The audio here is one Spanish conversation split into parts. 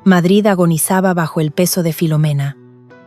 Madrid agonizaba bajo el peso de Filomena.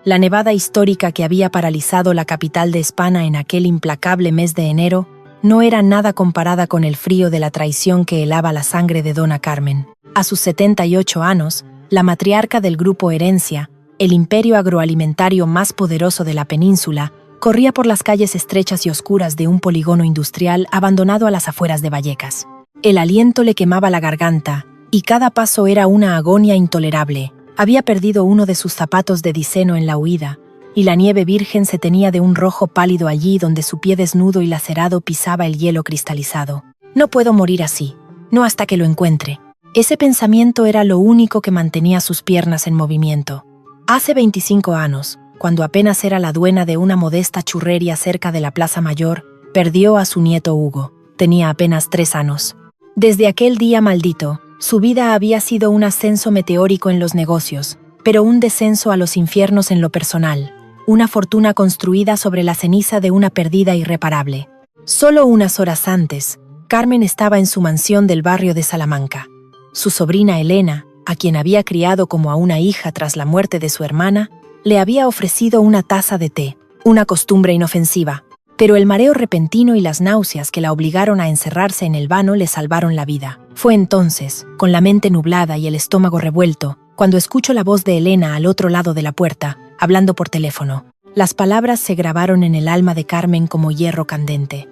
La nevada histórica que había paralizado la capital de España en aquel implacable mes de enero no era nada comparada con el frío de la traición que helaba la sangre de Dona Carmen. A sus 78 años, la matriarca del grupo Herencia, el imperio agroalimentario más poderoso de la península, corría por las calles estrechas y oscuras de un polígono industrial abandonado a las afueras de Vallecas. El aliento le quemaba la garganta, y cada paso era una agonía intolerable. Había perdido uno de sus zapatos de diseno en la huida, y la nieve virgen se tenía de un rojo pálido allí donde su pie desnudo y lacerado pisaba el hielo cristalizado. No puedo morir así, no hasta que lo encuentre. Ese pensamiento era lo único que mantenía sus piernas en movimiento. Hace 25 años, cuando apenas era la dueña de una modesta churrería cerca de la Plaza Mayor, perdió a su nieto Hugo. Tenía apenas 3 años. Desde aquel día maldito, su vida había sido un ascenso meteórico en los negocios, pero un descenso a los infiernos en lo personal, una fortuna construida sobre la ceniza de una pérdida irreparable. Solo unas horas antes, Carmen estaba en su mansión del barrio de Salamanca. Su sobrina Elena, a quien había criado como a una hija tras la muerte de su hermana, le había ofrecido una taza de té, una costumbre inofensiva, pero el mareo repentino y las náuseas que la obligaron a encerrarse en el vano le salvaron la vida. Fue entonces, con la mente nublada y el estómago revuelto, cuando escucho la voz de Elena al otro lado de la puerta, hablando por teléfono. Las palabras se grabaron en el alma de Carmen como hierro candente.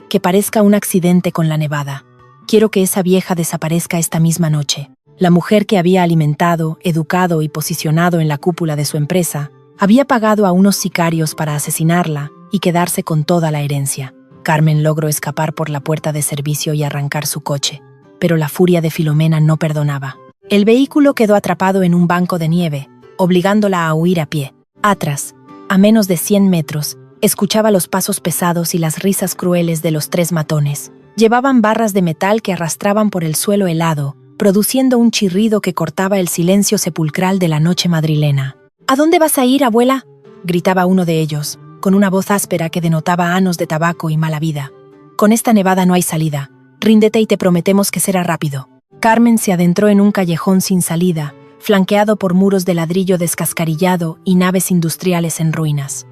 Que parezca un accidente con la nevada. Quiero que esa vieja desaparezca esta misma noche. La mujer que había alimentado, educado y posicionado en la cúpula de su empresa, había pagado a unos sicarios para asesinarla y quedarse con toda la herencia. Carmen logró escapar por la puerta de servicio y arrancar su coche, pero la furia de Filomena no perdonaba. El vehículo quedó atrapado en un banco de nieve, obligándola a huir a pie. Atrás, a menos de 100 metros, escuchaba los pasos pesados y las risas crueles de los 3 matones. Llevaban barras de metal que arrastraban por el suelo helado, produciendo un chirrido que cortaba el silencio sepulcral de la noche madrilena. «¿A dónde vas a ir, abuela?», gritaba uno de ellos, con una voz áspera que denotaba años de tabaco y mala vida. «Con esta nevada no hay salida. Ríndete y te prometemos que será rápido». Carmen se adentró en un callejón sin salida, flanqueado por muros de ladrillo descascarillado y naves industriales en ruinas.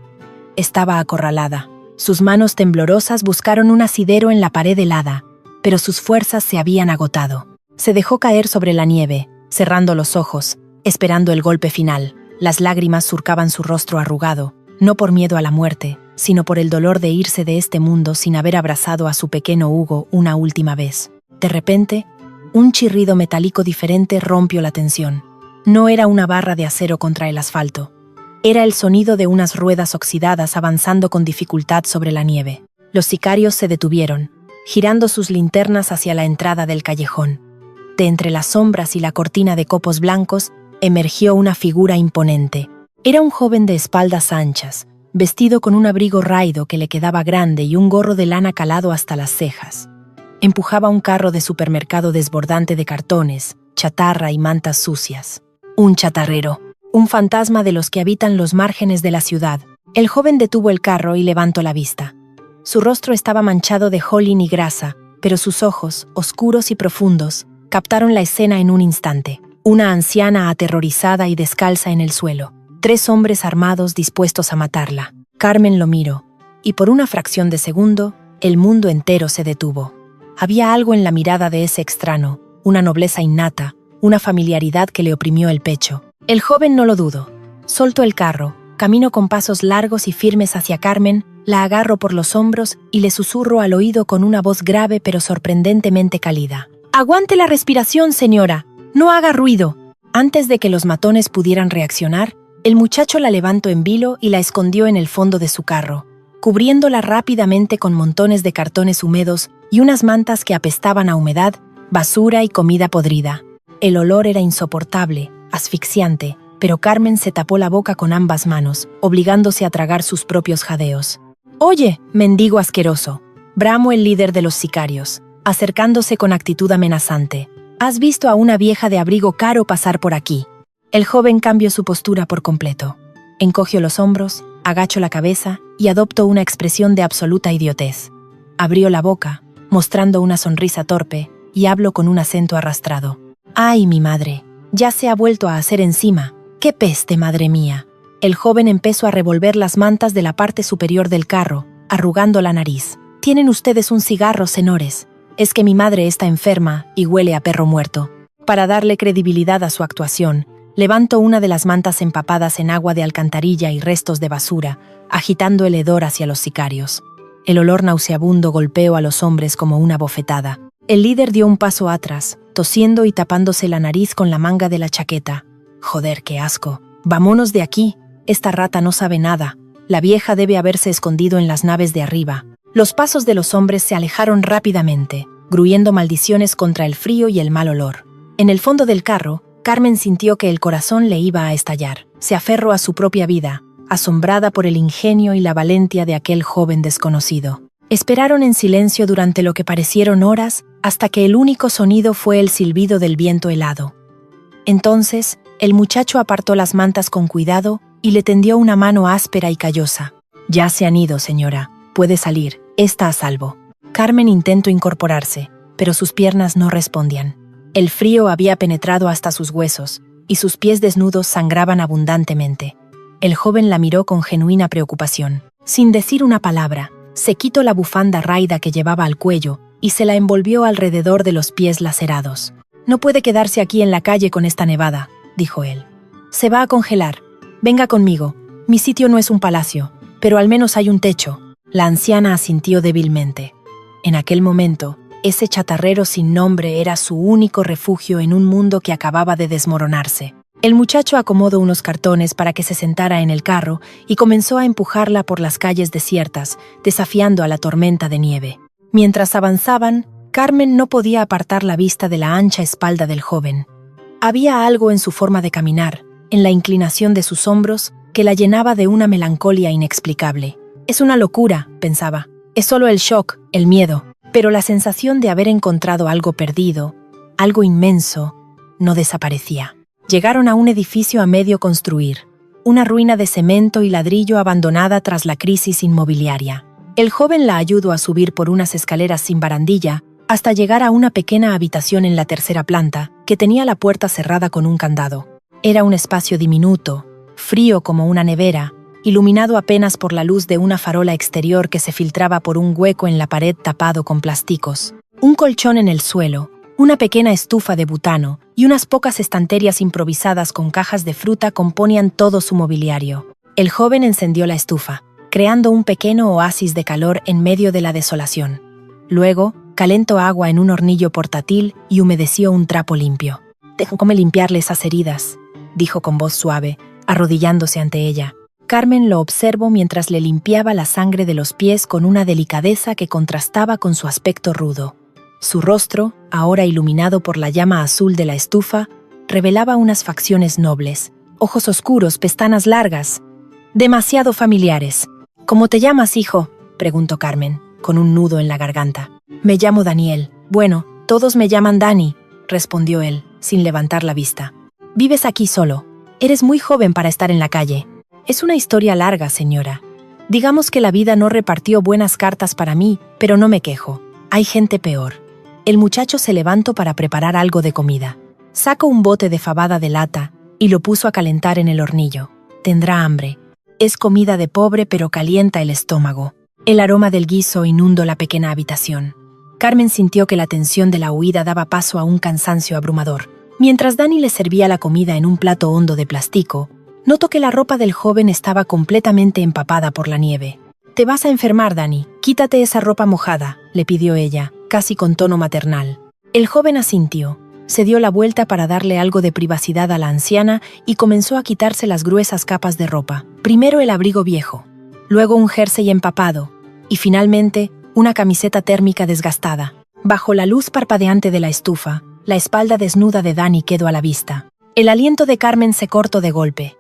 Estaba acorralada. Sus manos temblorosas buscaron un asidero en la pared helada, pero sus fuerzas se habían agotado. Se dejó caer sobre la nieve, cerrando los ojos, esperando el golpe final. Las lágrimas surcaban su rostro arrugado, no por miedo a la muerte, sino por el dolor de irse de este mundo sin haber abrazado a su pequeño Hugo una última vez. De repente, un chirrido metálico diferente rompió la tensión. No era una barra de acero contra el asfalto. Era el sonido de unas ruedas oxidadas avanzando con dificultad sobre la nieve. Los sicarios se detuvieron, girando sus linternas hacia la entrada del callejón. De entre las sombras y la cortina de copos blancos, emergió una figura imponente. Era un joven de espaldas anchas, vestido con un abrigo raído que le quedaba grande y un gorro de lana calado hasta las cejas. Empujaba un carro de supermercado desbordante de cartones, chatarra y mantas sucias. Un chatarrero, un fantasma de los que habitan los márgenes de la ciudad. El joven detuvo el carro y levantó la vista. Su rostro estaba manchado de holín y grasa, pero sus ojos, oscuros y profundos, captaron la escena en un instante. Una anciana aterrorizada y descalza en el suelo. 3 hombres armados dispuestos a matarla. Carmen lo miró, y por una fracción de segundo, el mundo entero se detuvo. Había algo en la mirada de ese extraño, una nobleza innata, una familiaridad que le oprimió el pecho. El joven no lo dudó. Soltó el carro, caminó con pasos largos y firmes hacia Carmen, la agarró por los hombros y le susurró al oído con una voz grave pero sorprendentemente cálida. «Aguante la respiración, señora. No haga ruido». Antes de que los matones pudieran reaccionar, el muchacho la levantó en vilo y la escondió en el fondo de su carro, cubriéndola rápidamente con montones de cartones húmedos y unas mantas que apestaban a humedad, basura y comida podrida. El olor era insoportable, asfixiante, pero Carmen se tapó la boca con ambas manos, obligándose a tragar sus propios jadeos. «Oye, mendigo asqueroso», bramó el líder de los sicarios, acercándose con actitud amenazante. «¿Has visto a una vieja de abrigo caro pasar por aquí?» El joven cambió su postura por completo. Encogió los hombros, agachó la cabeza y adoptó una expresión de absoluta idiotez. Abrió la boca, mostrando una sonrisa torpe, y habló con un acento arrastrado. «¡Ay, mi madre!», Ya se ha vuelto a hacer encima. ¡Qué peste, madre mía! El joven empezó a revolver las mantas de la parte superior del carro, arrugando la nariz. «Tienen ustedes un cigarro, señores. Es que mi madre está enferma y huele a perro muerto». Para darle credibilidad a su actuación, levantó una de las mantas empapadas en agua de alcantarilla y restos de basura, agitando el hedor hacia los sicarios. El olor nauseabundo golpeó a los hombres como una bofetada. El líder dio un paso atrás, tosiendo y tapándose la nariz con la manga de la chaqueta. «Joder, qué asco. Vámonos de aquí. Esta rata no sabe nada. La vieja debe haberse escondido en las naves de arriba». Los pasos de los hombres se alejaron rápidamente, gruñendo maldiciones contra el frío y el mal olor. En el fondo del carro, Carmen sintió que el corazón le iba a estallar. Se aferró a su propia vida, asombrada por el ingenio y la valentía de aquel joven desconocido. Esperaron en silencio durante lo que parecieron horas, hasta que el único sonido fue el silbido del viento helado. Entonces, el muchacho apartó las mantas con cuidado y le tendió una mano áspera y callosa. «Ya se han ido, señora. Puede salir. Está a salvo». Carmen intentó incorporarse, pero sus piernas no respondían. El frío había penetrado hasta sus huesos, y sus pies desnudos sangraban abundantemente. El joven la miró con genuina preocupación. Sin decir una palabra, se quitó la bufanda raída que llevaba al cuello y se la envolvió alrededor de los pies lacerados. «No puede quedarse aquí en la calle con esta nevada», dijo él. «Se va a congelar. Venga conmigo. Mi sitio no es un palacio, pero al menos hay un techo». La anciana asintió débilmente. En aquel momento, ese chatarrero sin nombre era su único refugio en un mundo que acababa de desmoronarse. El muchacho acomodó unos cartones para que se sentara en el carro y comenzó a empujarla por las calles desiertas, desafiando a la tormenta de nieve. Mientras avanzaban, Carmen no podía apartar la vista de la ancha espalda del joven. Había algo en su forma de caminar, en la inclinación de sus hombros, que la llenaba de una melancolía inexplicable. «Es una locura», pensaba. «Es solo el shock, el miedo». Pero la sensación de haber encontrado algo perdido, algo inmenso, no desaparecía. Llegaron a un edificio a medio construir, una ruina de cemento y ladrillo abandonada tras la crisis inmobiliaria. El joven la ayudó a subir por unas escaleras sin barandilla hasta llegar a una pequeña habitación en la tercera planta que tenía la puerta cerrada con un candado. Era un espacio diminuto, frío como una nevera, iluminado apenas por la luz de una farola exterior que se filtraba por un hueco en la pared tapado con plásticos. Un colchón en el suelo, una pequeña estufa de butano y unas pocas estanterías improvisadas con cajas de fruta componían todo su mobiliario. El joven encendió la estufa, creando un pequeño oasis de calor en medio de la desolación. Luego, calentó agua en un hornillo portátil y humedeció un trapo limpio. «Déjame limpiarle esas heridas», dijo con voz suave, arrodillándose ante ella. Carmen lo observó mientras le limpiaba la sangre de los pies con una delicadeza que contrastaba con su aspecto rudo. Su rostro, ahora iluminado por la llama azul de la estufa, revelaba unas facciones nobles, ojos oscuros, pestañas largas, demasiado familiares. «¿Cómo te llamas, hijo?», preguntó Carmen, con un nudo en la garganta. «Me llamo Daniel». «Bueno, todos me llaman Dani», respondió él, sin levantar la vista. «Vives aquí solo. Eres muy joven para estar en la calle». «Es una historia larga, señora. Digamos que la vida no repartió buenas cartas para mí, pero no me quejo. Hay gente peor». El muchacho se levantó para preparar algo de comida. Sacó un bote de fabada de lata y lo puso a calentar en el hornillo. «Tendrá hambre. Es comida de pobre, pero calienta el estómago». El aroma del guiso inundó la pequeña habitación. Carmen sintió que la tensión de la huida daba paso a un cansancio abrumador. Mientras Dani le servía la comida en un plato hondo de plástico, notó que la ropa del joven estaba completamente empapada por la nieve. «Te vas a enfermar, Dani. Quítate esa ropa mojada», le pidió ella, casi con tono maternal. El joven asintió, se dio la vuelta para darle algo de privacidad a la anciana y comenzó a quitarse las gruesas capas de ropa. Primero el abrigo viejo, luego un jersey empapado y finalmente una camiseta térmica desgastada. Bajo la luz parpadeante de la estufa, la espalda desnuda de Dani quedó a la vista. El aliento de Carmen se cortó de golpe.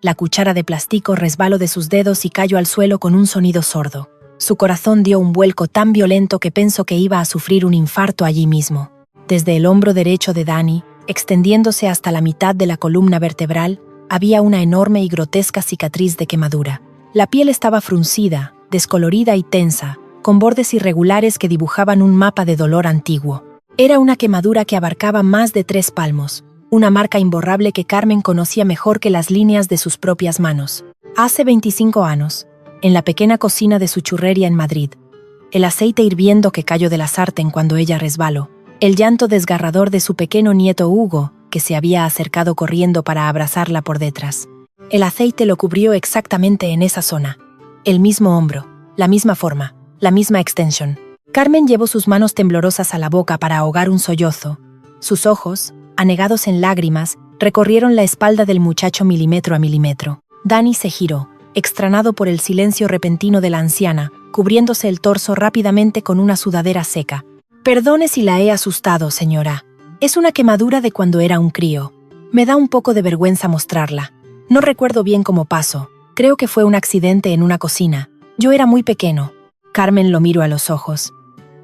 La cuchara de plástico resbaló de sus dedos y cayó al suelo con un sonido sordo. Su corazón dio un vuelco tan violento que pensó que iba a sufrir un infarto allí mismo. Desde el hombro derecho de Dani, extendiéndose hasta la mitad de la columna vertebral, había una enorme y grotesca cicatriz de quemadura. La piel estaba fruncida, descolorida y tensa, con bordes irregulares que dibujaban un mapa de dolor antiguo. Era una quemadura que abarcaba más de 3 palmos. una marca imborrable que Carmen conocía mejor que las líneas de sus propias manos. Hace 25 años, en la pequeña cocina de su churrería en Madrid, el aceite hirviendo que cayó de la sartén cuando ella resbaló, el llanto desgarrador de su pequeño nieto Hugo, que se había acercado corriendo para abrazarla por detrás. El aceite lo cubrió exactamente en esa zona. El mismo hombro, la misma forma, la misma extensión. Carmen llevó sus manos temblorosas a la boca para ahogar un sollozo. Sus ojos, anegados en lágrimas, recorrieron la espalda del muchacho milímetro a milímetro. Dani se giró, extrañado por el silencio repentino de la anciana, cubriéndose el torso rápidamente con una sudadera seca. «Perdone si la he asustado, señora. Es una quemadura de cuando era un crío. Me da un poco de vergüenza mostrarla. No recuerdo bien cómo pasó. Creo que fue un accidente en una cocina. Yo era muy pequeño». Carmen lo miró a los ojos.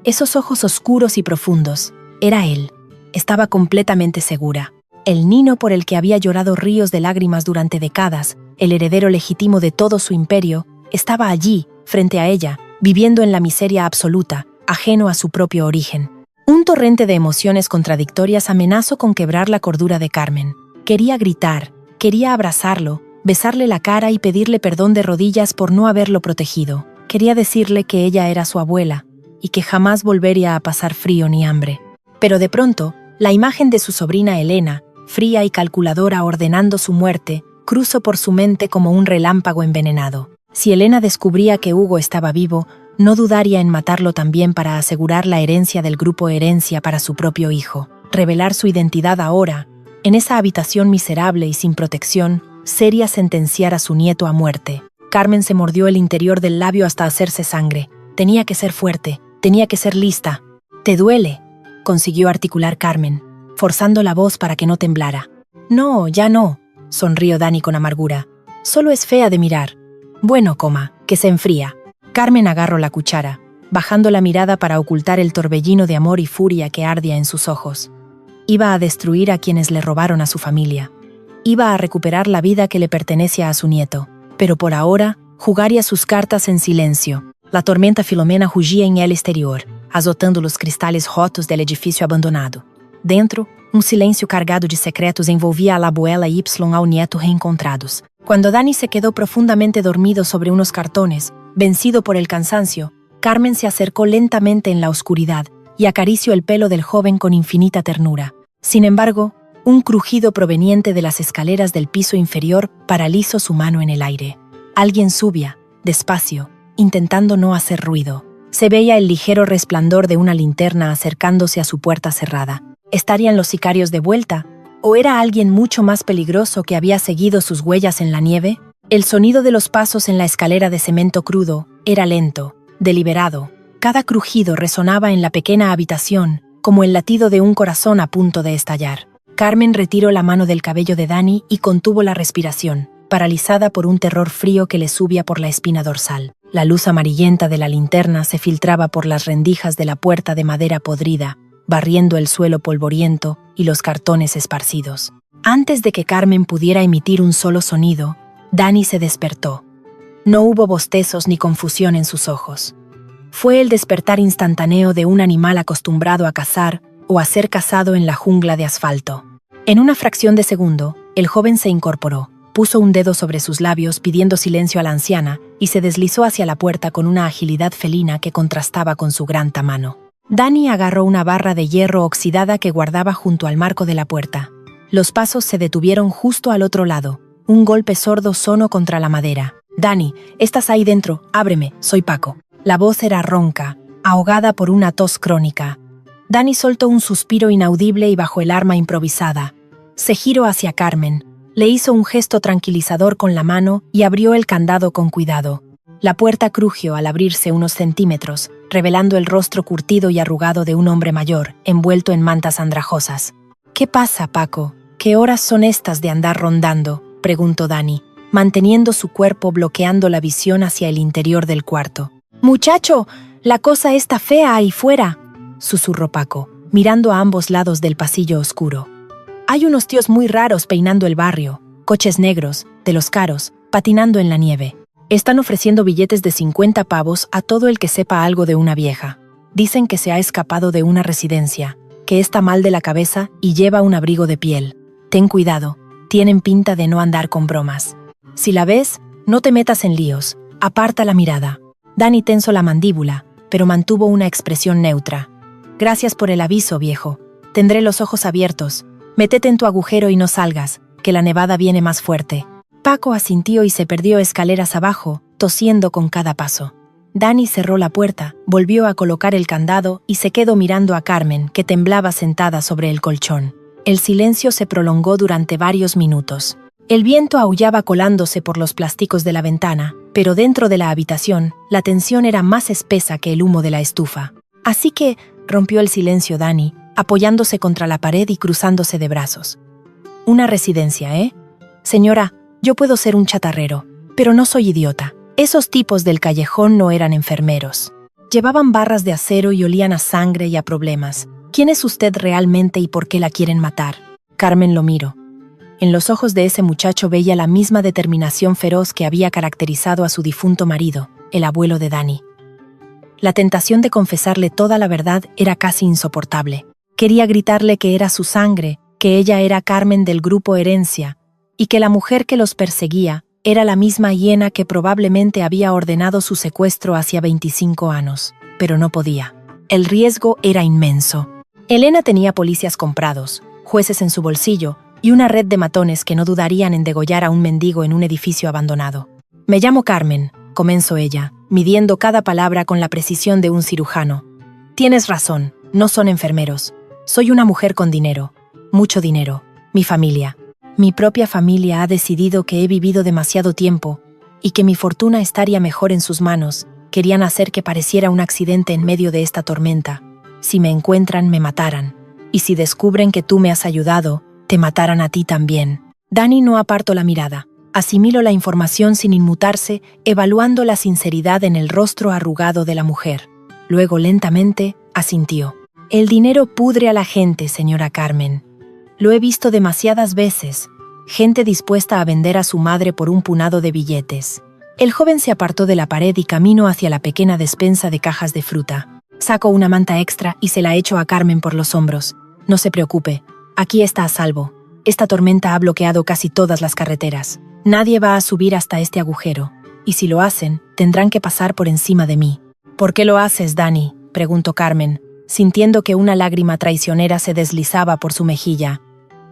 Esos ojos oscuros y profundos. Era él. Estaba completamente segura. El niño por el que había llorado ríos de lágrimas durante décadas, el heredero legítimo de todo su imperio, estaba allí, frente a ella, viviendo en la miseria absoluta, ajeno a su propio origen. Un torrente de emociones contradictorias amenazó con quebrar la cordura de Carmen. Quería gritar, quería abrazarlo, besarle la cara y pedirle perdón de rodillas por no haberlo protegido. Quería decirle que ella era su abuela y que jamás volvería a pasar frío ni hambre. Pero de pronto, la imagen de su sobrina Elena, fría y calculadora ordenando su muerte, cruzó por su mente como un relámpago envenenado. Si Elena descubría que Hugo estaba vivo, no dudaría en matarlo también para asegurar la herencia del grupo Herencia para su propio hijo. Revelar su identidad ahora, en esa habitación miserable y sin protección, sería sentenciar a su nieto a muerte. Carmen se mordió el interior del labio hasta hacerse sangre. Tenía que ser fuerte, tenía que ser lista. «¿Te duele?», consiguió articular Carmen, forzando la voz para que no temblara. «No, ya no», sonrió Dani con amargura. «Solo es fea de mirar. Bueno, que se enfría». Carmen agarró la cuchara, bajando la mirada para ocultar el torbellino de amor y furia que ardía en sus ojos. Iba a destruir a quienes le robaron a su familia. Iba a recuperar la vida que le pertenece a su nieto. Pero por ahora, jugaría sus cartas en silencio. La tormenta Filomena rugía en el exterior, azotando los cristales rotos del edificio abandonado. Dentro, un silencio cargado de secretos envolvía a la abuela y al nieto reencontrados. Cuando Dani se quedó profundamente dormido sobre unos cartones, vencido por el cansancio, Carmen se acercó lentamente en la oscuridad y acarició el pelo del joven con infinita ternura. Sin embargo, un crujido proveniente de las escaleras del piso inferior paralizó su mano en el aire. Alguien subía, despacio, intentando no hacer ruido. Se veía el ligero resplandor de una linterna acercándose a su puerta cerrada. ¿Estarían los sicarios de vuelta? ¿O era alguien mucho más peligroso que había seguido sus huellas en la nieve? El sonido de los pasos en la escalera de cemento crudo era lento, deliberado. Cada crujido resonaba en la pequeña habitación, como el latido de un corazón a punto de estallar. Carmen retiró la mano del cabello de Dani y contuvo la respiración, paralizada por un terror frío que le subía por la espina dorsal. La luz amarillenta de la linterna se filtraba por las rendijas de la puerta de madera podrida, barriendo el suelo polvoriento y los cartones esparcidos. Antes de que Carmen pudiera emitir un solo sonido, Dani se despertó. No hubo bostezos ni confusión en sus ojos. Fue el despertar instantáneo de un animal acostumbrado a cazar o a ser cazado en la jungla de asfalto. En una fracción de segundo, el joven se incorporó, puso un dedo sobre sus labios pidiendo silencio a la anciana y se deslizó hacia la puerta con una agilidad felina que contrastaba con su gran tamaño. Dani agarró una barra de hierro oxidada que guardaba junto al marco de la puerta. Los pasos se detuvieron justo al otro lado. Un golpe sordo sonó contra la madera. «Dani, estás ahí dentro, ábreme, soy Paco». La voz era ronca, ahogada por una tos crónica. Dani soltó un suspiro inaudible y bajó el arma improvisada. Se giró hacia Carmen, le hizo un gesto tranquilizador con la mano y abrió el candado con cuidado. La puerta crujió al abrirse unos centímetros, revelando el rostro curtido y arrugado de un hombre mayor, envuelto en mantas andrajosas. «¿Qué pasa, Paco? ¿Qué horas son estas de andar rondando?», preguntó Dani, manteniendo su cuerpo bloqueando la visión hacia el interior del cuarto. «Muchacho, la cosa está fea ahí fuera», susurró Paco, mirando a ambos lados del pasillo oscuro. «Hay unos tíos muy raros peinando el barrio, coches negros, de los caros, patinando en la nieve. Están ofreciendo billetes de 50 pavos a todo el que sepa algo de una vieja. Dicen que se ha escapado de una residencia, que está mal de la cabeza y lleva un abrigo de piel. Ten cuidado, tienen pinta de no andar con bromas. Si la ves, no te metas en líos, aparta la mirada. Dani tensó la mandíbula, pero mantuvo una expresión neutra. Gracias por el aviso, viejo. Tendré los ojos abiertos. Métete en tu agujero y no salgas, que la nevada viene más fuerte. Paco asintió y se perdió escaleras abajo, tosiendo con cada paso. Dani cerró la puerta, volvió a colocar el candado y se quedó mirando a Carmen, que temblaba sentada sobre el colchón. El silencio se prolongó durante varios minutos. El viento aullaba colándose por los plásticos de la ventana, pero dentro de la habitación, la tensión era más espesa que el humo de la estufa. Así que rompió el silencio Dani, apoyándose contra la pared y cruzándose de brazos. Una residencia, ¿eh? Señora, yo puedo ser un chatarrero, pero no soy idiota. Esos tipos del callejón no eran enfermeros. Llevaban barras de acero y olían a sangre y a problemas. ¿Quién es usted realmente y por qué la quieren matar? Carmen lo miró. En los ojos de ese muchacho veía la misma determinación feroz que había caracterizado a su difunto marido, el abuelo de Dani. La tentación de confesarle toda la verdad era casi insoportable. Quería gritarle que era su sangre, que ella era Carmen del grupo Herencia, y que la mujer que los perseguía era la misma hiena que probablemente había ordenado su secuestro hacía 25 años, pero no podía. El riesgo era inmenso. Elena tenía policías comprados, jueces en su bolsillo y una red de matones que no dudarían en degollar a un mendigo en un edificio abandonado. Me llamo Carmen, comenzó ella, midiendo cada palabra con la precisión de un cirujano. Tienes razón, no son enfermeros. Soy una mujer con dinero, mucho dinero, mi familia. Mi propia familia ha decidido que he vivido demasiado tiempo y que mi fortuna estaría mejor en sus manos. Querían hacer que pareciera un accidente en medio de esta tormenta. Si me encuentran, me matarán. Y si descubren que tú me has ayudado, te matarán a ti también. Dani no apartó la mirada. Asimiló la información sin inmutarse, evaluando la sinceridad en el rostro arrugado de la mujer. Luego, lentamente, asintió. El dinero pudre a la gente, señora Carmen. Lo he visto demasiadas veces. Gente dispuesta a vender a su madre por un punado de billetes. El joven se apartó de la pared y caminó hacia la pequeña despensa de cajas de fruta. Sacó una manta extra y se la echó a Carmen por los hombros. No se preocupe, aquí está a salvo. Esta tormenta ha bloqueado casi todas las carreteras. Nadie va a subir hasta este agujero. Y si lo hacen, tendrán que pasar por encima de mí. ¿Por qué lo haces, Dani?, preguntó Carmen, sintiendo que una lágrima traicionera se deslizaba por su mejilla.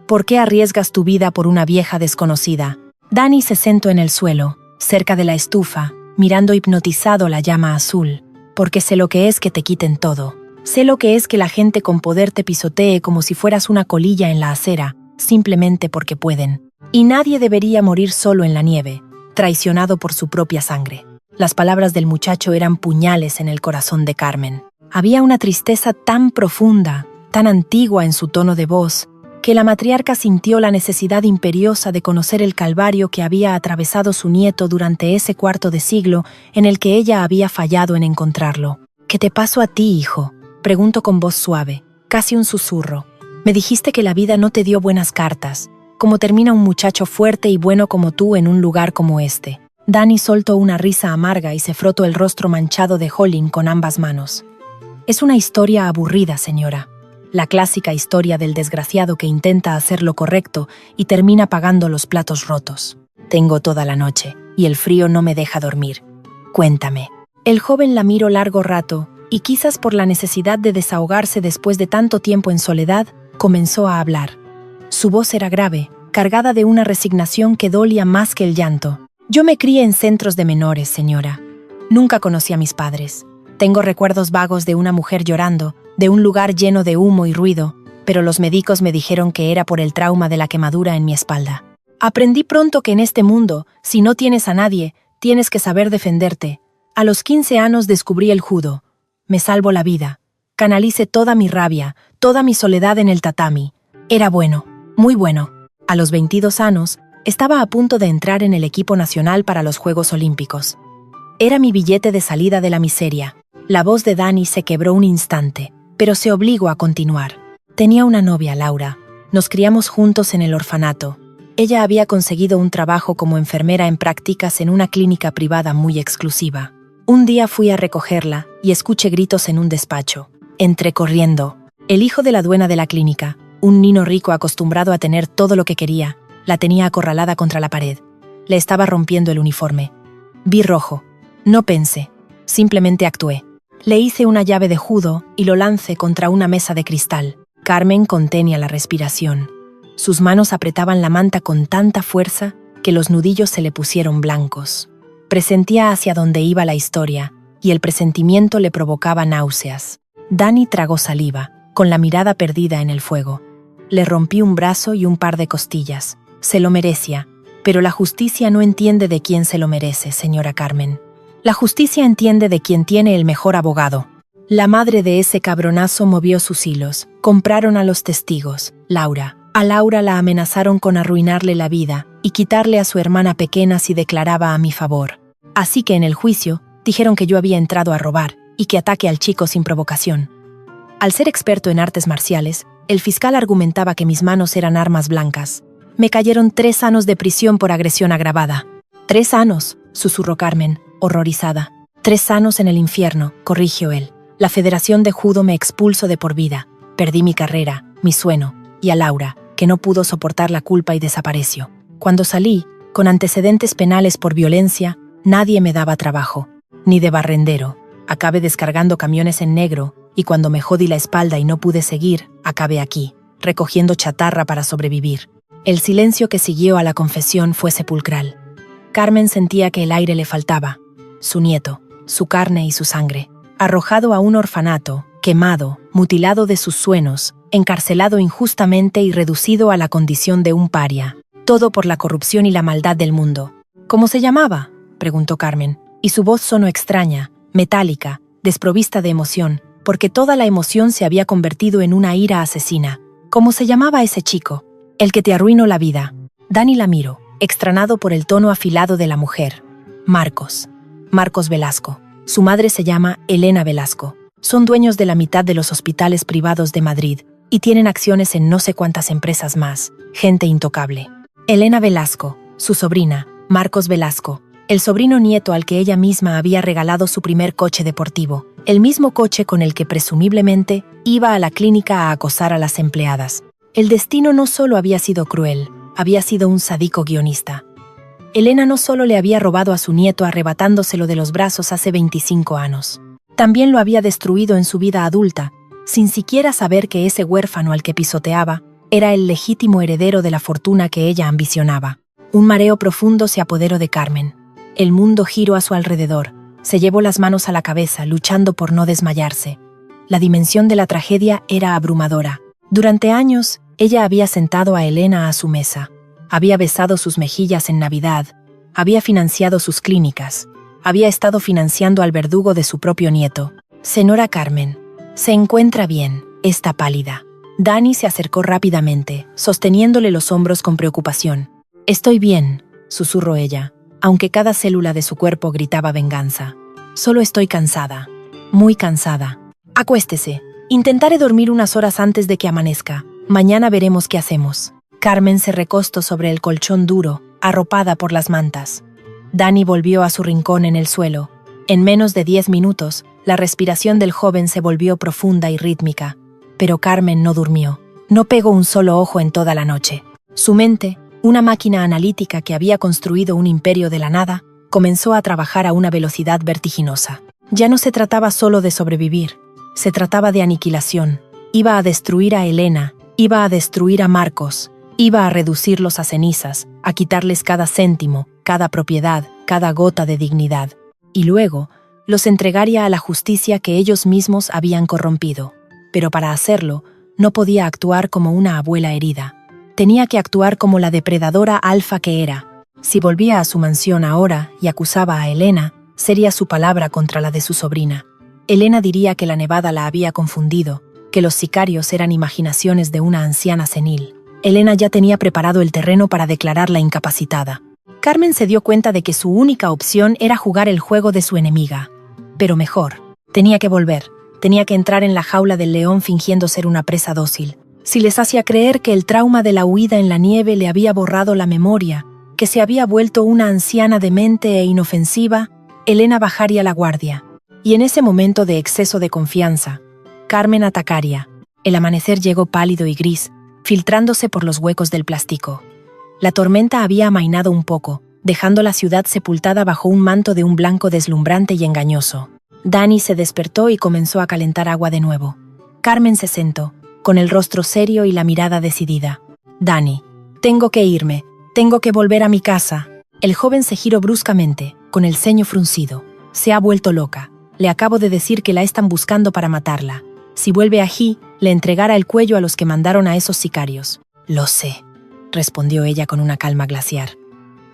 ¿Por qué arriesgas tu vida por una vieja desconocida? Dani se sentó en el suelo, cerca de la estufa, mirando hipnotizado la llama azul. Porque sé lo que es que te quiten todo. Sé lo que es que la gente con poder te pisotee como si fueras una colilla en la acera, simplemente porque pueden. Y nadie debería morir solo en la nieve, traicionado por su propia sangre. Las palabras del muchacho eran puñales en el corazón de Carmen. Había una tristeza tan profunda, tan antigua en su tono de voz, que la matriarca sintió la necesidad imperiosa de conocer el calvario que había atravesado su nieto durante ese cuarto de siglo en el que ella había fallado en encontrarlo. ¿Qué te pasó a ti, hijo?, preguntó con voz suave, casi un susurro. Me dijiste que la vida no te dio buenas cartas. ¿Cómo termina un muchacho fuerte y bueno como tú en un lugar como este? Dani soltó una risa amarga y se frotó el rostro manchado de Holling con ambas manos. Es una historia aburrida, señora. La clásica historia del desgraciado que intenta hacer lo correcto y termina pagando los platos rotos. Tengo toda la noche, y el frío no me deja dormir. Cuéntame. El joven la miró largo rato, y quizás por la necesidad de desahogarse después de tanto tiempo en soledad, comenzó a hablar. Su voz era grave, cargada de una resignación que dolía más que el llanto. Yo me crié en centros de menores, señora. Nunca conocí a mis padres. Tengo recuerdos vagos de una mujer llorando, de un lugar lleno de humo y ruido, pero los médicos me dijeron que era por el trauma de la quemadura en mi espalda. Aprendí pronto que en este mundo, si no tienes a nadie, tienes que saber defenderte. A los 15 años descubrí el judo. Me salvó la vida. Canalicé toda mi rabia, toda mi soledad en el tatami. Era bueno, muy bueno. A los 22 años, estaba a punto de entrar en el equipo nacional para los Juegos Olímpicos. Era mi billete de salida de la miseria. La voz de Dani se quebró un instante, pero se obligó a continuar. Tenía una novia, Laura. Nos criamos juntos en el orfanato. Ella había conseguido un trabajo como enfermera en prácticas en una clínica privada muy exclusiva. Un día fui a recogerla y escuché gritos en un despacho. Entré corriendo. El hijo de la dueña de la clínica, Un niño rico acostumbrado a tener todo lo que quería, la tenía acorralada contra la pared. Le estaba rompiendo el uniforme. Vi rojo. No pensé. Simplemente actué. Le hice una llave de judo y lo lancé contra una mesa de cristal. Carmen contenía la respiración. Sus manos apretaban la manta con tanta fuerza que los nudillos se le pusieron blancos. Presentía hacia dónde iba la historia, y el presentimiento le provocaba náuseas. Dani tragó saliva, con la mirada perdida en el fuego. Le rompí un brazo y un par de costillas. Se lo merecía, pero la justicia no entiende de quién se lo merece, señora Carmen. La justicia entiende de quien tiene el mejor abogado. La madre de ese cabronazo movió sus hilos. Compraron a los testigos, Laura. A Laura la amenazaron con arruinarle la vida y quitarle a su hermana pequeña si declaraba a mi favor. Así que en el juicio, dijeron que yo había entrado a robar y que ataque al chico sin provocación. Al ser experto en artes marciales, el fiscal argumentaba que mis manos eran armas blancas. Me cayeron 3 años de prisión por agresión agravada. 3 años, susurró Carmen, horrorizada. 3 años en el infierno, corrigió él. La Federación de Judo me expulsó de por vida. Perdí mi carrera, mi sueño, y a Laura, que no pudo soportar la culpa y desapareció. Cuando salí, con antecedentes penales por violencia, nadie me daba trabajo, ni de barrendero. Acabé descargando camiones en negro, y cuando me jodí la espalda y no pude seguir, acabé aquí, recogiendo chatarra para sobrevivir. El silencio que siguió a la confesión fue sepulcral. Carmen sentía que el aire le faltaba. Su nieto, su carne y su sangre, arrojado a un orfanato, quemado, mutilado de sus sueños, encarcelado injustamente y reducido a la condición de un paria. Todo por la corrupción y la maldad del mundo. ¿Cómo se llamaba?, preguntó Carmen, y su voz sonó extraña, metálica, desprovista de emoción, porque toda la emoción se había convertido en una ira asesina. ¿Cómo se llamaba ese chico? El que te arruinó la vida. Dani la miró, extranado por el tono afilado de la mujer. Marcos. Marcos Velasco. Su madre se llama Elena Velasco. Son dueños de la mitad de los hospitales privados de Madrid y tienen acciones en no sé cuántas empresas más. Gente intocable. Elena Velasco, su sobrina, Marcos Velasco, el sobrino nieto al que ella misma había regalado su primer coche deportivo, el mismo coche con el que presumiblemente iba a la clínica a acosar a las empleadas. El destino no solo había sido cruel, había sido un sádico guionista. Elena no solo le había robado a su nieto arrebatándoselo de los brazos hace 25 años, también lo había destruido en su vida adulta, sin siquiera saber que ese huérfano al que pisoteaba era el legítimo heredero de la fortuna que ella ambicionaba. Un mareo profundo se apoderó de Carmen. El mundo giró a su alrededor. Se llevó las manos a la cabeza, luchando por no desmayarse. La dimensión de la tragedia era abrumadora. Durante años, ella había sentado a Elena a su mesa. Había besado sus mejillas en Navidad. Había financiado sus clínicas. Había estado financiando al verdugo de su propio nieto. Señora Carmen, ¿se encuentra bien? Está pálida. Dani se acercó rápidamente, sosteniéndole los hombros con preocupación. Estoy bien, susurró ella, aunque cada célula de su cuerpo gritaba venganza. Solo estoy cansada, muy cansada. Acuéstese. Intentaré dormir unas horas antes de que amanezca. Mañana veremos qué hacemos. Carmen se recostó sobre el colchón duro, arropada por las mantas. Dani volvió a su rincón en el suelo. En menos de 10 minutos, la respiración del joven se volvió profunda y rítmica. Pero Carmen no durmió. No pegó un solo ojo en toda la noche. Su mente, una máquina analítica que había construido un imperio de la nada, comenzó a trabajar a una velocidad vertiginosa. Ya no se trataba solo de sobrevivir. Se trataba de aniquilación. Iba a destruir a Elena, iba a destruir a Marcos, iba a reducirlos a cenizas, a quitarles cada céntimo, cada propiedad, cada gota de dignidad. Y luego, los entregaría a la justicia que ellos mismos habían corrompido. Pero para hacerlo, no podía actuar como una abuela herida. Tenía que actuar como la depredadora alfa que era. Si volvía a su mansión ahora y acusaba a Elena, sería su palabra contra la de su sobrina. Elena diría que la nevada la había confundido, que los sicarios eran imaginaciones de una anciana senil. Elena ya tenía preparado el terreno para declararla incapacitada. Carmen se dio cuenta de que su única opción era jugar el juego de su enemiga. Pero mejor, tenía que volver. Tenía que entrar en la jaula del león fingiendo ser una presa dócil. Si les hacía creer que el trauma de la huida en la nieve le había borrado la memoria, que se había vuelto una anciana demente e inofensiva, Elena bajaría la guardia. Y en ese momento de exceso de confianza, Carmen atacaría. El amanecer llegó pálido y gris, filtrándose por los huecos del plástico. La tormenta había amainado un poco, dejando la ciudad sepultada bajo un manto de un blanco deslumbrante y engañoso. Dani se despertó y comenzó a calentar agua de nuevo. Carmen se sentó, con el rostro serio y la mirada decidida. «Dani, tengo que irme, tengo que volver a mi casa». El joven se giró bruscamente, con el ceño fruncido. «Se ha vuelto loca. Le acabo de decir que la están buscando para matarla. Si vuelve aquí, le entregará el cuello a los que mandaron a esos sicarios». «Lo sé», respondió ella con una calma glaciar.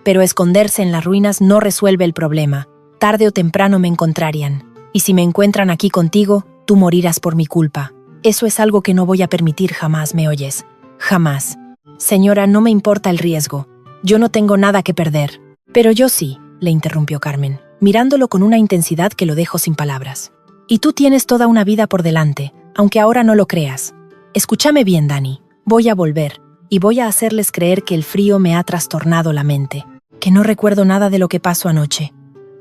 «Pero esconderse en las ruinas no resuelve el problema. Tarde o temprano me encontrarían. Y si me encuentran aquí contigo, tú morirás por mi culpa. Eso es algo que no voy a permitir jamás, ¿me oyes? Jamás. Señora, no me importa el riesgo. Yo no tengo nada que perder». «Pero yo sí», le interrumpió Carmen, mirándolo con una intensidad que lo dejó sin palabras. «Y tú tienes toda una vida por delante, aunque ahora no lo creas. Escúchame bien, Dani. Voy a volver, y voy a hacerles creer que el frío me ha trastornado la mente, que no recuerdo nada de lo que pasó anoche.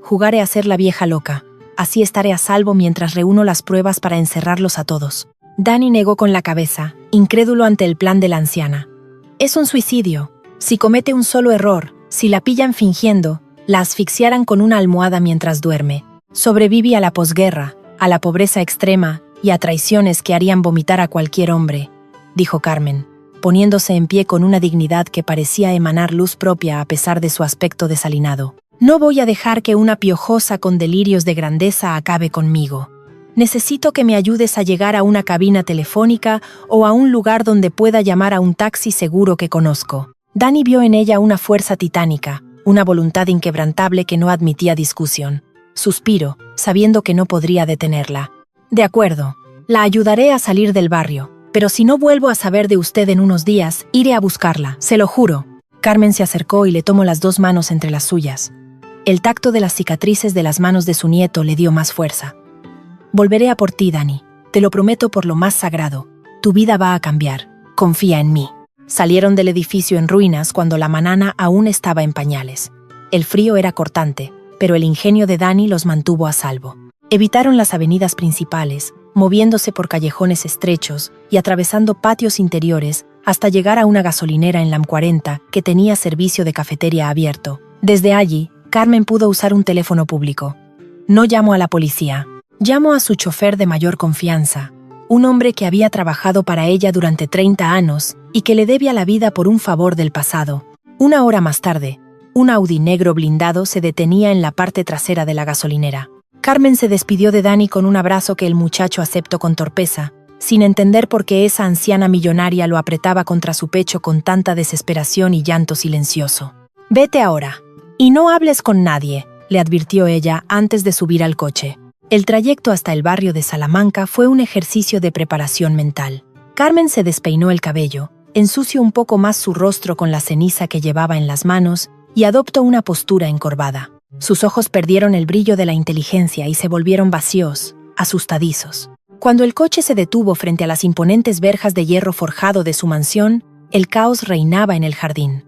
Jugaré a ser la vieja loca. Así estaré a salvo mientras reúno las pruebas para encerrarlos a todos». Dani negó con la cabeza, incrédulo ante el plan de la anciana. «Es un suicidio. Si comete un solo error, si la pillan fingiendo, la asfixiaran con una almohada mientras duerme. Sobreviví a la posguerra, a la pobreza extrema y a traiciones que harían vomitar a cualquier hombre», dijo Carmen, poniéndose en pie con una dignidad que parecía emanar luz propia a pesar de su aspecto desalinado. «No voy a dejar que una piojosa con delirios de grandeza acabe conmigo. Necesito que me ayudes a llegar a una cabina telefónica o a un lugar donde pueda llamar a un taxi seguro que conozco». Dani vio en ella una fuerza titánica, una voluntad inquebrantable que no admitía discusión. Suspiró, sabiendo que no podría detenerla. «De acuerdo, la ayudaré a salir del barrio, pero si no vuelvo a saber de usted en unos días, iré a buscarla, se lo juro». Carmen se acercó y le tomó las dos manos entre las suyas. El tacto de las cicatrices de las manos de su nieto le dio más fuerza. «Volveré a por ti, Dani. Te lo prometo por lo más sagrado. Tu vida va a cambiar. Confía en mí». Salieron del edificio en ruinas cuando la manana aún estaba en pañales. El frío era cortante, pero el ingenio de Dani los mantuvo a salvo. Evitaron las avenidas principales, moviéndose por callejones estrechos y atravesando patios interiores hasta llegar a una gasolinera en la M40 que tenía servicio de cafetería abierto. Desde allí, Carmen pudo usar un teléfono público. «No llamo a la policía. Llamo a su chofer de mayor confianza, un hombre que había trabajado para ella durante 30 años y que le debía la vida por un favor del pasado». Una hora más tarde, un Audi negro blindado se detenía en la parte trasera de la gasolinera. Carmen se despidió de Dani con un abrazo que el muchacho aceptó con torpeza, sin entender por qué esa anciana millonaria lo apretaba contra su pecho con tanta desesperación y llanto silencioso. «Vete ahora. Y no hables con nadie», le advirtió ella antes de subir al coche. El trayecto hasta el barrio de Salamanca fue un ejercicio de preparación mental. Carmen se despeinó el cabello, ensució un poco más su rostro con la ceniza que llevaba en las manos y adoptó una postura encorvada. Sus ojos perdieron el brillo de la inteligencia y se volvieron vacíos, asustadizos. Cuando el coche se detuvo frente a las imponentes verjas de hierro forjado de su mansión, el caos reinaba en el jardín.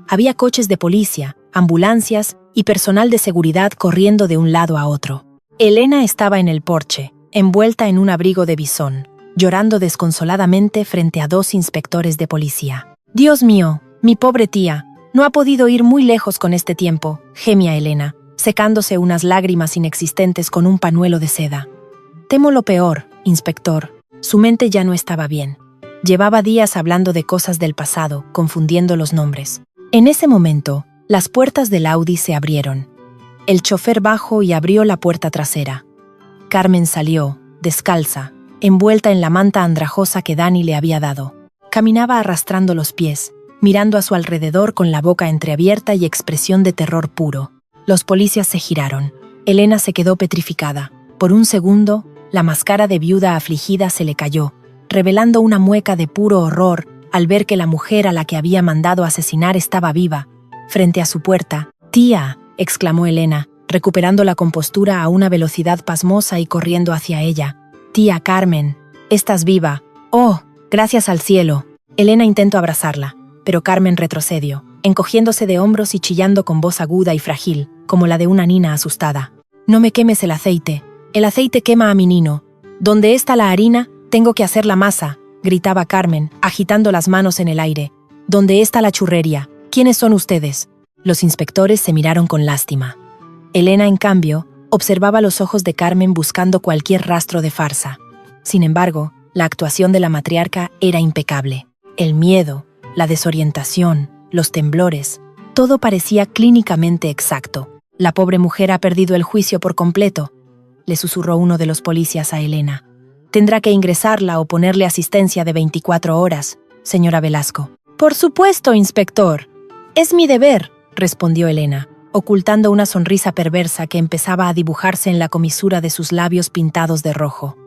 Había coches de policía, ambulancias y personal de seguridad corriendo de un lado a otro. Elena estaba en el porche, envuelta en un abrigo de bisón, llorando desconsoladamente frente a dos inspectores de policía. «Dios mío, mi pobre tía, no ha podido ir muy lejos con este tiempo», gemía Elena, secándose unas lágrimas inexistentes con un pañuelo de seda. «Temo lo peor, inspector». Su mente ya no estaba bien. Llevaba días hablando de cosas del pasado, confundiendo los nombres. En ese momento, las puertas del Audi se abrieron. El chofer bajó y abrió la puerta trasera. Carmen salió, descalza, envuelta en la manta andrajosa que Dani le había dado. Caminaba arrastrando los pies, mirando a su alrededor con la boca entreabierta y expresión de terror puro. Los policías se giraron. Elena se quedó petrificada. Por un segundo, la máscara de viuda afligida se le cayó, revelando una mueca de puro horror al ver que la mujer a la que había mandado asesinar estaba viva, frente a su puerta. «Tía», exclamó Elena, recuperando la compostura a una velocidad pasmosa y corriendo hacia ella. «Tía Carmen, estás viva. Oh, gracias al cielo». Elena intentó abrazarla, pero Carmen retrocedió, encogiéndose de hombros y chillando con voz aguda y frágil, como la de una nina asustada. «No me quemes el aceite. El aceite quema a mi nino. Donde está la harina, tengo que hacer la masa. gritaba Carmen, agitando las manos en el aire. ¿Dónde está la churrería? ¿Quiénes son ustedes? Los inspectores se miraron con lástima. Elena, en cambio, observaba los ojos de Carmen buscando cualquier rastro de farsa. Sin embargo, la actuación de la matriarca era impecable. El miedo, la desorientación, los temblores, todo parecía clínicamente exacto. La pobre mujer ha perdido el juicio por completo, le susurró uno de los policías a Elena. Tendrá que ingresarla o ponerle asistencia de 24 horas, señora Velasco. Por supuesto, inspector. Es mi deber, respondió Elena, ocultando una sonrisa perversa que empezaba a dibujarse en la comisura de sus labios pintados de rojo.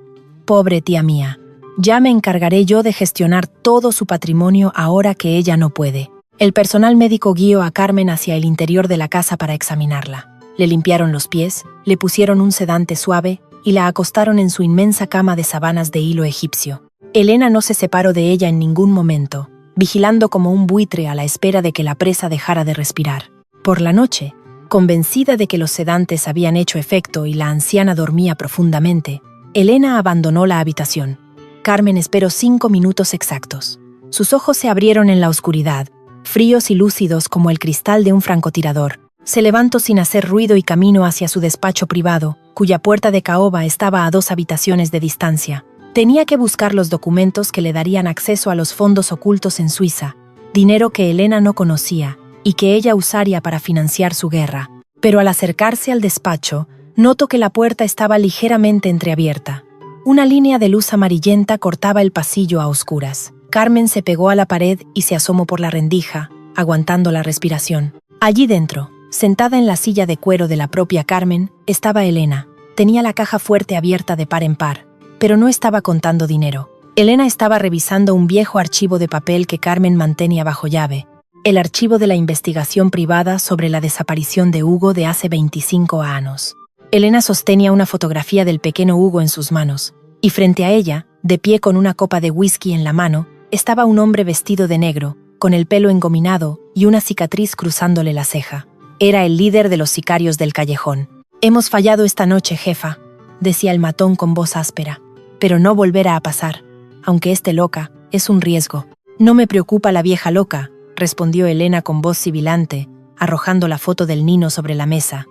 Pobre tía mía, ya me encargaré yo de gestionar todo su patrimonio ahora que ella no puede. El personal médico guió a Carmen hacia el interior de la casa para examinarla. Le limpiaron los pies, le pusieron un sedante suave y la acostaron en su inmensa cama de sábanas de hilo egipcio. Elena no se separó de ella en ningún momento, vigilando como un buitre a la espera de que la presa dejara de respirar. Por la noche, convencida de que los sedantes habían hecho efecto y la anciana dormía profundamente, Elena abandonó la habitación. Carmen esperó 5 minutos exactos. Sus ojos se abrieron en la oscuridad, fríos y lúcidos como el cristal de un francotirador. Se levantó sin hacer ruido y caminó hacia su despacho privado, cuya puerta de caoba estaba a 2 habitaciones de distancia. Tenía que buscar los documentos que le darían acceso a los fondos ocultos en Suiza, dinero que Elena no conocía y que ella usaría para financiar su guerra. Pero al acercarse al despacho, notó que la puerta estaba ligeramente entreabierta. Una línea de luz amarillenta cortaba el pasillo a oscuras. Carmen se pegó a la pared y se asomó por la rendija, aguantando la respiración. Allí dentro, sentada en la silla de cuero de la propia Carmen, estaba Elena. Tenía la caja fuerte abierta de par en par, pero no estaba contando dinero. Elena estaba revisando un viejo archivo de papel que Carmen mantenía bajo llave, el archivo de la investigación privada sobre la desaparición de Hugo de hace 25 años. Elena sostenía una fotografía del pequeño Hugo en sus manos, y frente a ella, de pie con una copa de whisky en la mano, estaba un hombre vestido de negro, con el pelo engominado y una cicatriz cruzándole la ceja. Era el líder de los sicarios del callejón. «Hemos fallado esta noche, jefa», decía el matón con voz áspera. «Pero no volverá a pasar. Aunque esté loca, es un riesgo». «No me preocupa la vieja loca», respondió Elena con voz sibilante, arrojando la foto del nino sobre la mesa.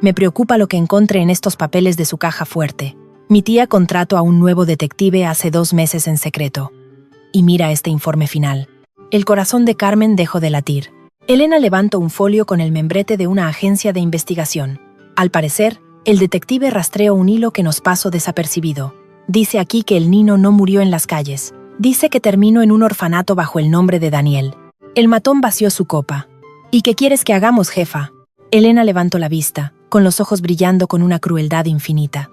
«Me preocupa lo que encontré en estos papeles de su caja fuerte. Mi tía contrató a un nuevo detective hace 2 meses en secreto. Y mira este informe final». El corazón de Carmen dejó de latir. Elena levantó un folio con el membrete de una agencia de investigación. Al parecer, el detective rastreó un hilo que nos pasó desapercibido. Dice aquí que el niño no murió en las calles. Dice que terminó en un orfanato bajo el nombre de Daniel. El matón vació su copa. «¿Y qué quieres que hagamos, jefa?» Elena levantó la vista, con los ojos brillando con una crueldad infinita.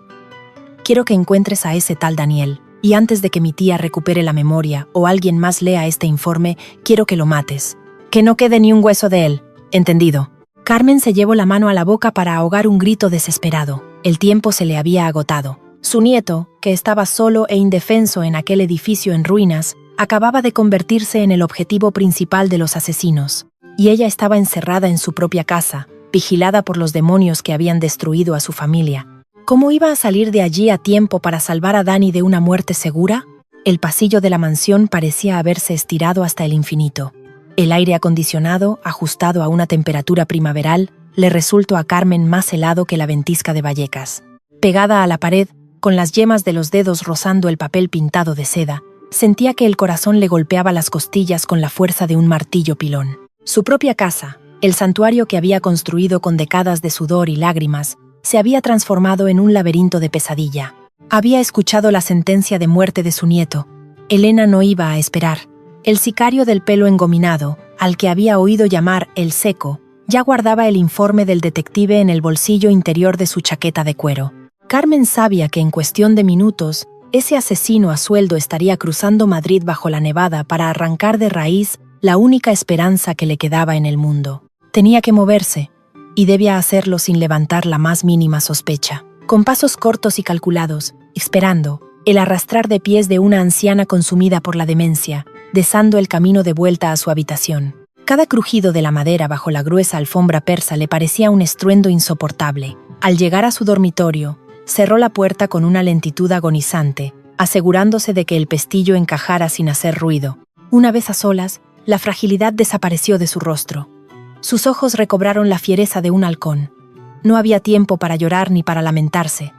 «Quiero que encuentres a ese tal Daniel. Y antes de que mi tía recupere la memoria o alguien más lea este informe, quiero que lo mates. Que no quede ni un hueso de él. ¿Entendido?» Carmen se llevó la mano a la boca para ahogar un grito desesperado. El tiempo se le había agotado. Su nieto, que estaba solo e indefenso en aquel edificio en ruinas, acababa de convertirse en el objetivo principal de los asesinos. Y ella estaba encerrada en su propia casa, vigilada por los demonios que habían destruido a su familia. ¿Cómo iba a salir de allí a tiempo para salvar a Dani de una muerte segura? El pasillo de la mansión parecía haberse estirado hasta el infinito. El aire acondicionado, ajustado a una temperatura primaveral, le resultó a Carmen más helado que la ventisca de Vallecas. Pegada a la pared, con las yemas de los dedos rozando el papel pintado de seda, sentía que el corazón le golpeaba las costillas con la fuerza de un martillo pilón. Su propia casa, el santuario que había construido con décadas de sudor y lágrimas, se había transformado en un laberinto de pesadilla. Había escuchado la sentencia de muerte de su nieto. Elena no iba a esperar. El sicario del pelo engominado, al que había oído llamar el Seco, ya guardaba el informe del detective en el bolsillo interior de su chaqueta de cuero. Carmen sabía que en cuestión de minutos, ese asesino a sueldo estaría cruzando Madrid bajo la nevada para arrancar de raíz la única esperanza que le quedaba en el mundo. Tenía que moverse, y debía hacerlo sin levantar la más mínima sospecha. Con pasos cortos y calculados, esperando, el arrastrar de pies de una anciana consumida por la demencia, desando el camino de vuelta a su habitación. Cada crujido de la madera bajo la gruesa alfombra persa le parecía un estruendo insoportable. Al llegar a su dormitorio, cerró la puerta con una lentitud agonizante, asegurándose de que el pestillo encajara sin hacer ruido. Una vez a solas, la fragilidad desapareció de su rostro. Sus ojos recobraron la fiereza de un halcón. No había tiempo para llorar ni para lamentarse.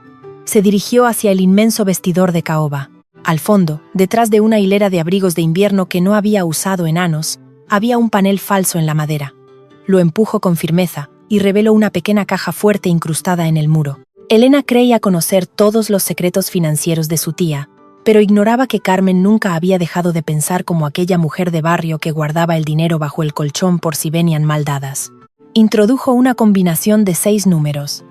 Se dirigió hacia el inmenso vestidor de caoba. Al fondo, detrás de una hilera de abrigos de invierno que no había usado en años, había un panel falso en la madera. Lo empujó con firmeza y reveló una pequeña caja fuerte incrustada en el muro. Elena creía conocer todos los secretos financieros de su tía, pero ignoraba que Carmen nunca había dejado de pensar como aquella mujer de barrio que guardaba el dinero bajo el colchón por si venían mal dadas. Introdujo una combinación de 6 números.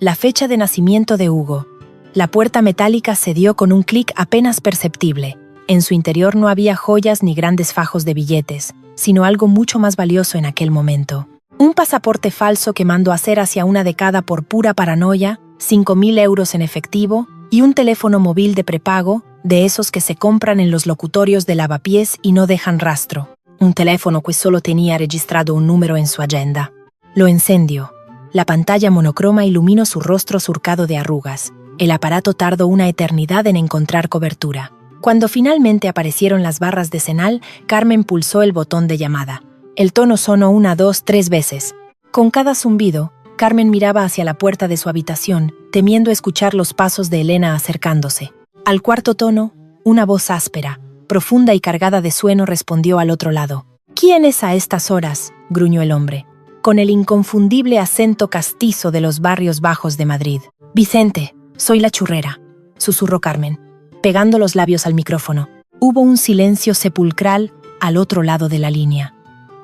La fecha de nacimiento de Hugo. La puerta metálica cedió con un clic apenas perceptible. En su interior no había joyas ni grandes fajos de billetes, sino algo mucho más valioso en aquel momento. Un pasaporte falso que mandó hacer hacia una década por pura paranoia, 5.000 euros en efectivo y un teléfono móvil de prepago, de esos que se compran en los locutorios de lavapiés y no dejan rastro. Un teléfono que solo tenía registrado un número en su agenda. Lo encendió. La pantalla monocroma iluminó su rostro surcado de arrugas. El aparato tardó una eternidad en encontrar cobertura. Cuando finalmente aparecieron las barras de señal, Carmen pulsó el botón de llamada. El tono sonó 1, 2, 3 veces. Con cada zumbido, Carmen miraba hacia la puerta de su habitación, temiendo escuchar los pasos de Elena acercándose. Al cuarto tono, una voz áspera, profunda y cargada de sueno respondió al otro lado. «¿Quién es a estas horas?», gruñó el hombre, con el inconfundible acento castizo de los barrios bajos de Madrid. «Vicente, soy la churrera», susurró Carmen, pegando los labios al micrófono. Hubo un silencio sepulcral al otro lado de la línea.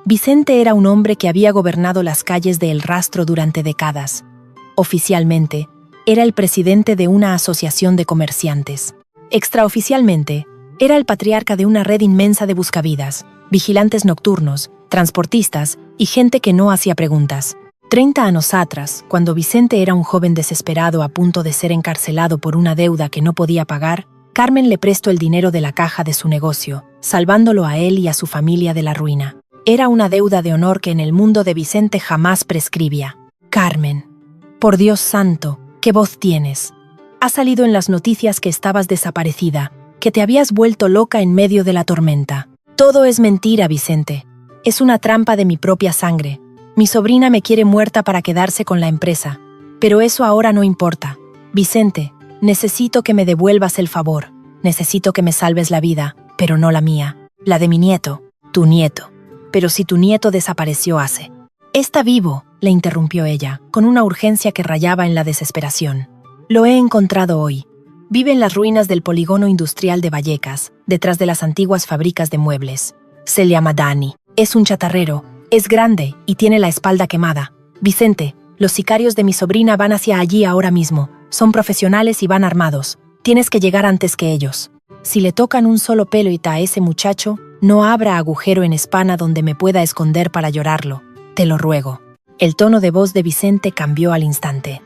Vicente era un hombre que había gobernado las calles de El Rastro durante décadas. Oficialmente, era el presidente de una asociación de comerciantes. Extraoficialmente, era el patriarca de una red inmensa de buscavidas, vigilantes nocturnos, transportistas y gente que no hacía preguntas. 30 años atrás, cuando Vicente era un joven desesperado a punto de ser encarcelado por una deuda que no podía pagar, Carmen le prestó el dinero de la caja de su negocio, salvándolo a él y a su familia de la ruina. Era una deuda de honor que en el mundo de Vicente jamás prescribía. «Carmen, por Dios santo, ¿qué voz tienes? Ha salido en las noticias que estabas desaparecida, que te habías vuelto loca en medio de la tormenta. Todo es mentira, Vicente. Es una trampa de mi propia sangre. Mi sobrina me quiere muerta para quedarse con la empresa. Pero eso ahora no importa. Vicente, necesito que me devuelvas el favor. Necesito que me salves la vida, pero no la mía. La de mi nieto, tu nieto. Pero si tu nieto desapareció hace...». «Está vivo», le interrumpió ella, con una urgencia que rayaba en la desesperación. «Lo he encontrado hoy. Vive en las ruinas del polígono industrial de Vallecas, detrás de las antiguas fábricas de muebles. Se llama Dani. Es un chatarrero, es grande y tiene la espalda quemada. Vicente, los sicarios de mi sobrina van hacia allí ahora mismo. Son profesionales y van armados. Tienes que llegar antes que ellos. Si le tocan un solo pelo a ese muchacho, no habrá agujero en España donde me pueda esconder para llorarlo. Te lo ruego». El tono de voz de Vicente cambió al instante.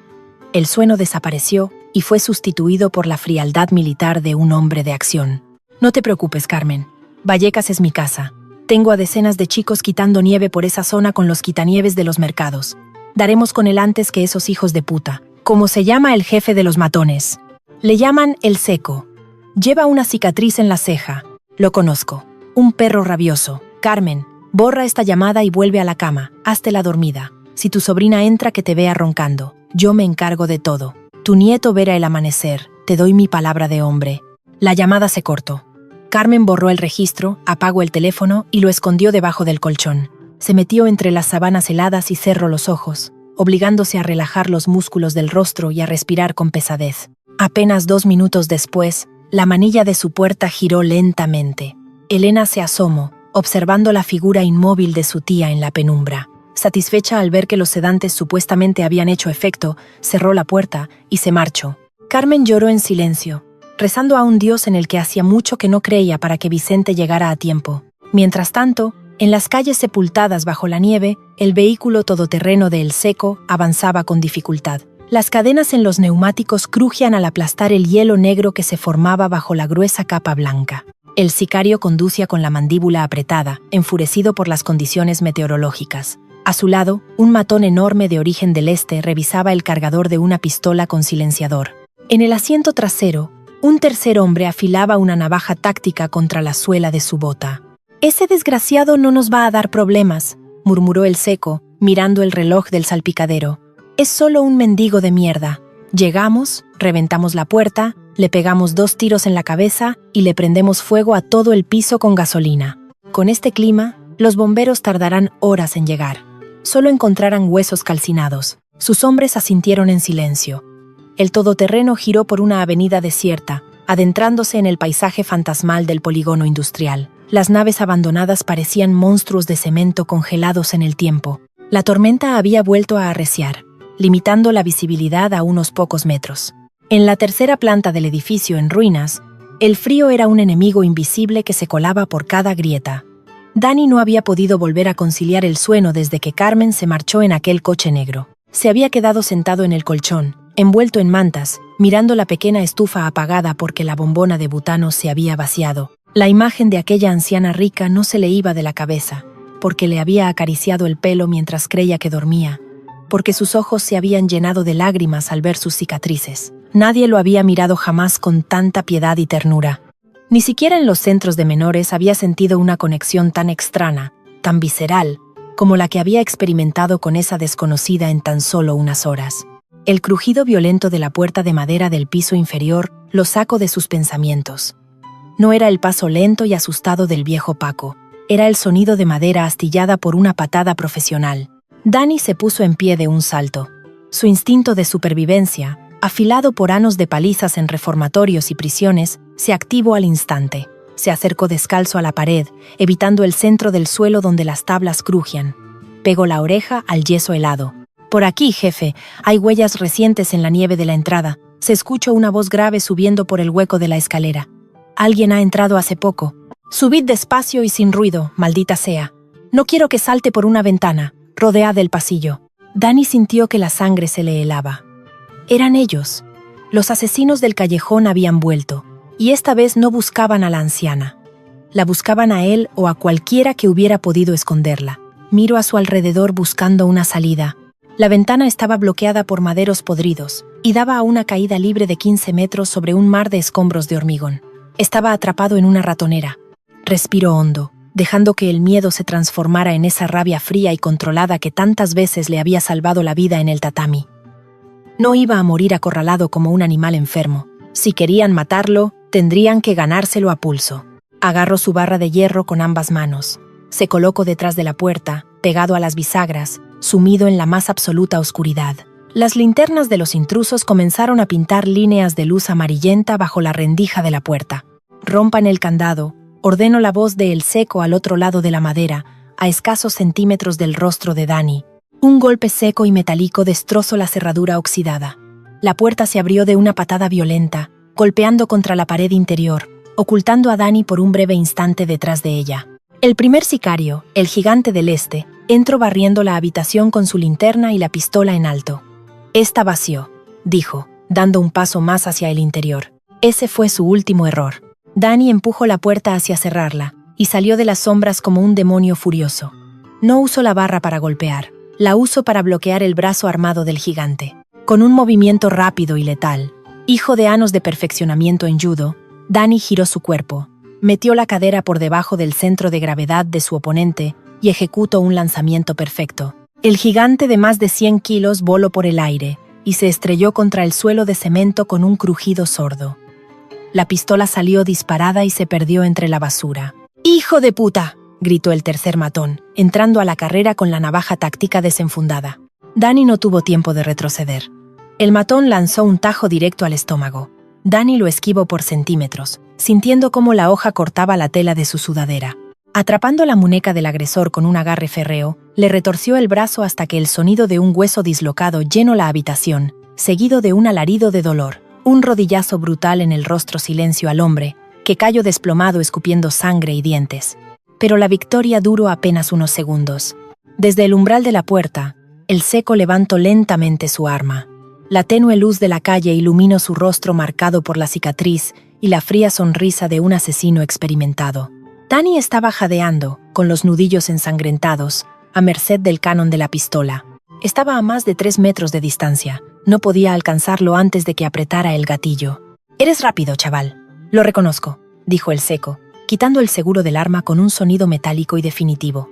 El sueno desapareció y fue sustituido por la frialdad militar de un hombre de acción. «No te preocupes, Carmen. Vallecas es mi casa. Tengo a decenas de chicos quitando nieve por esa zona con los quitanieves de los mercados. Daremos con él antes que esos hijos de puta. Como se llama el jefe de los matones. Le llaman el Seco. Lleva una cicatriz en la ceja. Lo conozco. Un perro rabioso. Carmen, borra esta llamada y vuelve a la cama. Hazte la dormida. Si tu sobrina entra, que te vea roncando. Yo me encargo de todo. Tu nieto verá el amanecer. Te doy mi palabra de hombre». La llamada se cortó. Carmen borró el registro, apagó el teléfono y lo escondió debajo del colchón. Se metió entre las sábanas heladas y cerró los ojos, obligándose a relajar los músculos del rostro y a respirar con pesadez. Apenas 2 minutos después, la manilla de su puerta giró lentamente. Elena se asomó, observando la figura inmóvil de su tía en la penumbra. Satisfecha al ver que los sedantes supuestamente habían hecho efecto, cerró la puerta y se marchó. Carmen lloró en silencio, rezando a un Dios en el que hacía mucho que no creía para que Vicente llegara a tiempo. Mientras tanto, en las calles sepultadas bajo la nieve, el vehículo todoterreno de El Seco avanzaba con dificultad. Las cadenas en los neumáticos crujían al aplastar el hielo negro que se formaba bajo la gruesa capa blanca. El sicario conducía con la mandíbula apretada, enfurecido por las condiciones meteorológicas. A su lado, un matón enorme de origen del este revisaba el cargador de una pistola con silenciador. En el asiento trasero, Un tercer hombre afilaba una navaja táctica contra la suela de su bota. «Ese desgraciado no nos va a dar problemas», murmuró el seco, mirando el reloj del salpicadero. «Es solo un mendigo de mierda. Llegamos, reventamos la puerta, le pegamos 2 tiros en la cabeza y le prendemos fuego a todo el piso con gasolina. Con este clima, los bomberos tardarán horas en llegar. Solo encontrarán huesos calcinados». Sus hombres asintieron en silencio. El todoterreno giró por una avenida desierta, adentrándose en el paisaje fantasmal del polígono industrial. Las naves abandonadas parecían monstruos de cemento congelados en el tiempo. La tormenta había vuelto a arreciar, limitando la visibilidad a unos pocos metros. En la tercera planta del edificio en ruinas, el frío era un enemigo invisible que se colaba por cada grieta. Dani no había podido volver a conciliar el sueño desde que Carmen se marchó en aquel coche negro. Se había quedado sentado en el colchón, envuelto en mantas, mirando la pequeña estufa apagada porque la bombona de butano se había vaciado. La imagen de aquella anciana rica no se le iba de la cabeza, porque le había acariciado el pelo mientras creía que dormía, porque sus ojos se habían llenado de lágrimas al ver sus cicatrices. Nadie lo había mirado jamás con tanta piedad y ternura. Ni siquiera en los centros de menores había sentido una conexión tan extraña, tan visceral, como la que había experimentado con esa desconocida en tan solo unas horas. El crujido violento de la puerta de madera del piso inferior lo sacó de sus pensamientos. No era el paso lento y asustado del viejo Paco, era el sonido de madera astillada por una patada profesional. Dani se puso en pie de un salto. Su instinto de supervivencia, afilado por años de palizas en reformatorios y prisiones, se activó al instante. Se acercó descalzo a la pared, evitando el centro del suelo donde las tablas crujían. Pegó la oreja al yeso helado. «Por aquí, jefe, hay huellas recientes en la nieve de la entrada». Se escuchó una voz grave subiendo por el hueco de la escalera. «Alguien ha entrado hace poco. Subid despacio y sin ruido, maldita sea. No quiero que salte por una ventana. Rodead el pasillo». Dani sintió que la sangre se le helaba. Eran ellos. Los asesinos del callejón habían vuelto. Y esta vez no buscaban a la anciana. La buscaban a él o a cualquiera que hubiera podido esconderla. Miró a su alrededor buscando una salida. La ventana estaba bloqueada por maderos podridos y daba a una caída libre de 15 metros sobre un mar de escombros de hormigón. Estaba atrapado en una ratonera. Respiró hondo, dejando que el miedo se transformara en esa rabia fría y controlada que tantas veces le había salvado la vida en el tatami. No iba a morir acorralado como un animal enfermo. Si querían matarlo, tendrían que ganárselo a pulso. Agarró su barra de hierro con ambas manos. Se colocó detrás de la puerta, pegado a las bisagras, sumido en la más absoluta oscuridad. Las linternas de los intrusos comenzaron a pintar líneas de luz amarillenta bajo la rendija de la puerta. «Rompan el candado», ordenó la voz de El Seco al otro lado de la madera, a escasos centímetros del rostro de Dani. Un golpe seco y metálico destrozó la cerradura oxidada. La puerta se abrió de una patada violenta, golpeando contra la pared interior, ocultando a Dani por un breve instante detrás de ella. El primer sicario, el gigante del este, entró barriendo la habitación con su linterna y la pistola en alto. «Está vacío», dijo, dando un paso más hacia el interior. Ese fue su último error. Dani empujó la puerta hacia cerrarla y salió de las sombras como un demonio furioso. No usó la barra para golpear, la usó para bloquear el brazo armado del gigante. Con un movimiento rápido y letal, hijo de años de perfeccionamiento en judo, Dani giró su cuerpo, metió la cadera por debajo del centro de gravedad de su oponente y ejecutó un lanzamiento perfecto. El gigante de más de 100 kilos voló por el aire y se estrelló contra el suelo de cemento con un crujido sordo. La pistola salió disparada y se perdió entre la basura. «¡Hijo de puta!», gritó el tercer matón, entrando a la carrera con la navaja táctica desenfundada. Dani no tuvo tiempo de retroceder. El matón lanzó un tajo directo al estómago. Dani lo esquivó por centímetros, sintiendo cómo la hoja cortaba la tela de su sudadera. Atrapando la muñeca del agresor con un agarre férreo, le retorció el brazo hasta que el sonido de un hueso dislocado llenó la habitación, seguido de un alarido de dolor. Un rodillazo brutal en el rostro silencio al hombre, que cayó desplomado escupiendo sangre y dientes. Pero la victoria duró apenas unos segundos. Desde el umbral de la puerta, El Seco levantó lentamente su arma. La tenue luz de la calle iluminó su rostro marcado por la cicatriz y la fría sonrisa de un asesino experimentado. Dani estaba jadeando, con los nudillos ensangrentados, a merced del cañón de la pistola. Estaba a más de 3 metros de distancia. No podía alcanzarlo antes de que apretara el gatillo. Eres rápido, chaval. Lo reconozco, dijo el seco, quitando el seguro del arma con un sonido metálico y definitivo.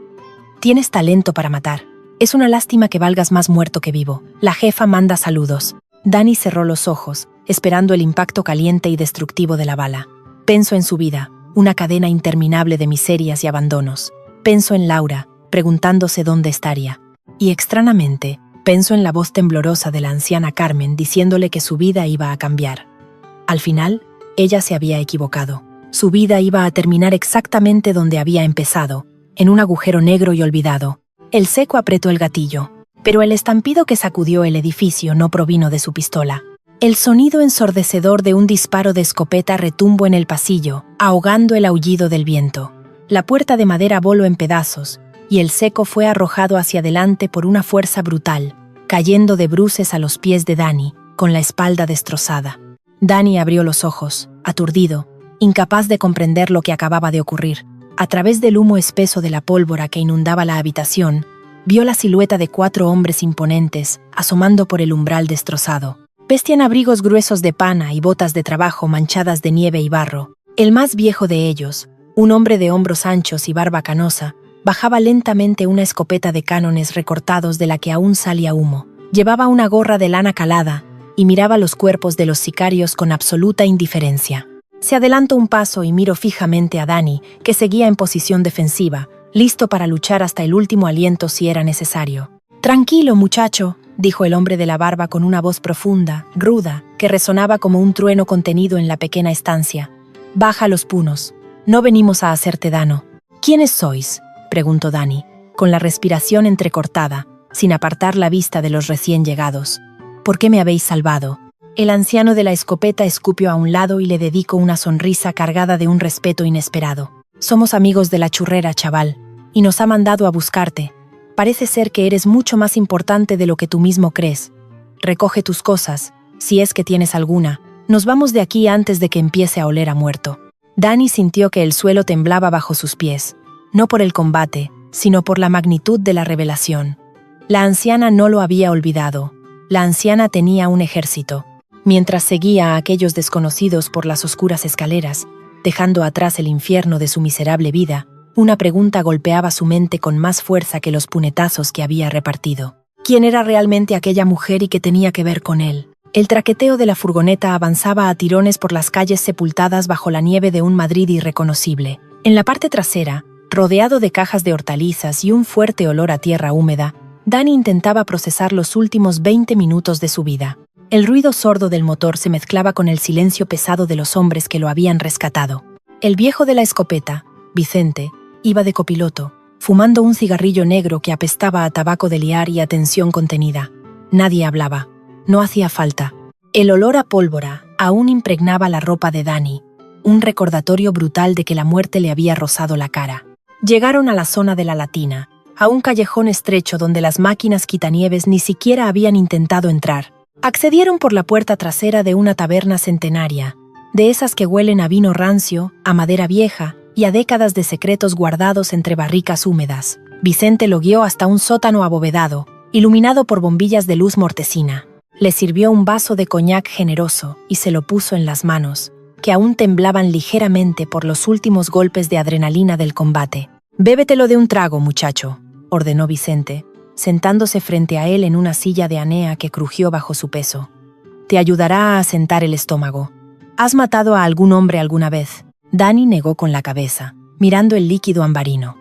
Tienes talento para matar. Es una lástima que valgas más muerto que vivo. La jefa manda saludos. Dani cerró los ojos, esperando el impacto caliente y destructivo de la bala. Pensó en su vida, una cadena interminable de miserias y abandonos. Pensó en Laura, preguntándose dónde estaría. Y extrañamente, pensó en la voz temblorosa de la anciana Carmen diciéndole que su vida iba a cambiar. Al final, ella se había equivocado. Su vida iba a terminar exactamente donde había empezado, en un agujero negro y olvidado. El seco apretó el gatillo, pero el estampido que sacudió el edificio no provino de su pistola. El sonido ensordecedor de un disparo de escopeta retumbó en el pasillo, ahogando el aullido del viento. La puerta de madera voló en pedazos, y el seco fue arrojado hacia adelante por una fuerza brutal, cayendo de bruces a los pies de Dani, con la espalda destrozada. Dani abrió los ojos, aturdido, incapaz de comprender lo que acababa de ocurrir. A través del humo espeso de la pólvora que inundaba la habitación, vio la silueta de 4 hombres imponentes asomando por el umbral destrozado. Vestían abrigos gruesos de pana y botas de trabajo manchadas de nieve y barro. El más viejo de ellos, un hombre de hombros anchos y barba canosa, bajaba lentamente una escopeta de cánones recortados de la que aún salía humo. Llevaba una gorra de lana calada y miraba los cuerpos de los sicarios con absoluta indiferencia. Se adelantó un paso y miró fijamente a Dani, que seguía en posición defensiva, listo para luchar hasta el último aliento si era necesario. «Tranquilo, muchacho», dijo el hombre de la barba con una voz profunda, ruda, que resonaba como un trueno contenido en la pequeña estancia. «Baja los puños. No venimos a hacerte daño». «¿Quiénes sois?», preguntó Dani, con la respiración entrecortada, sin apartar la vista de los recién llegados. «¿Por qué me habéis salvado?». El anciano de la escopeta escupió a un lado y le dedicó una sonrisa cargada de un respeto inesperado. «Somos amigos de la churrera, chaval, y nos ha mandado a buscarte. Parece ser que eres mucho más importante de lo que tú mismo crees. Recoge tus cosas, si es que tienes alguna. Nos vamos de aquí antes de que empiece a oler a muerto». Dani sintió que el suelo temblaba bajo sus pies, no por el combate, sino por la magnitud de la revelación. La anciana no lo había olvidado. La anciana tenía un ejército. Mientras seguía a aquellos desconocidos por las oscuras escaleras, dejando atrás el infierno de su miserable vida, una pregunta golpeaba su mente con más fuerza que los puñetazos que había repartido. ¿Quién era realmente aquella mujer y qué tenía que ver con él? El traqueteo de la furgoneta avanzaba a tirones por las calles sepultadas bajo la nieve de un Madrid irreconocible. En la parte trasera, rodeado de cajas de hortalizas y un fuerte olor a tierra húmeda, Dani intentaba procesar los últimos 20 minutos de su vida. El ruido sordo del motor se mezclaba con el silencio pesado de los hombres que lo habían rescatado. El viejo de la escopeta, Vicente, iba de copiloto, fumando un cigarrillo negro que apestaba a tabaco de liar y a tensión contenida. Nadie hablaba. No hacía falta. El olor a pólvora aún impregnaba la ropa de Dani, un recordatorio brutal de que la muerte le había rozado la cara. Llegaron a la zona de la Latina, a un callejón estrecho donde las máquinas quitanieves ni siquiera habían intentado entrar. Accedieron por la puerta trasera de una taberna centenaria, de esas que huelen a vino rancio, a madera vieja y a décadas de secretos guardados entre barricas húmedas. Vicente lo guió hasta un sótano abovedado, iluminado por bombillas de luz mortecina. Le sirvió un vaso de coñac generoso y se lo puso en las manos, que aún temblaban ligeramente por los últimos golpes de adrenalina del combate. «Bébetelo de un trago, muchacho», ordenó Vicente, sentándose frente a él en una silla de anea que crujió bajo su peso. «Te ayudará a asentar el estómago. ¿Has matado a algún hombre alguna vez?». Dani negó con la cabeza, mirando el líquido ambarino.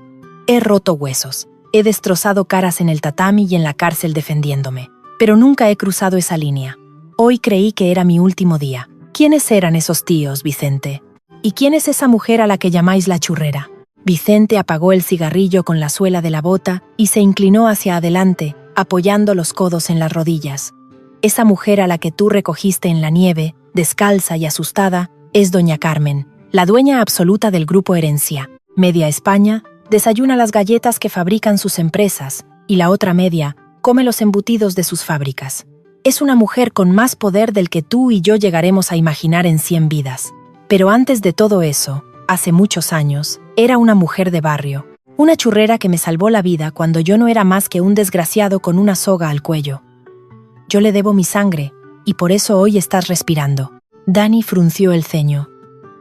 «He roto huesos. He destrozado caras en el tatami y en la cárcel defendiéndome. Pero nunca he cruzado esa línea. Hoy creí que era mi último día». «¿Quiénes eran esos tíos, Vicente? ¿Y quién es esa mujer a la que llamáis la churrera?». Vicente apagó el cigarrillo con la suela de la bota y se inclinó hacia adelante, apoyando los codos en las rodillas. «Esa mujer a la que tú recogiste en la nieve, descalza y asustada, es doña Carmen, la dueña absoluta del Grupo Herencia. Media España desayuna las galletas que fabrican sus empresas y la otra media come los embutidos de sus fábricas. Es una mujer con más poder del que tú y yo llegaremos a imaginar en 100 vidas. Pero antes de todo eso, hace muchos años, era una mujer de barrio, una churrera que me salvó la vida cuando yo no era más que un desgraciado con una soga al cuello. Yo le debo mi sangre, y por eso hoy estás respirando». Dani frunció el ceño.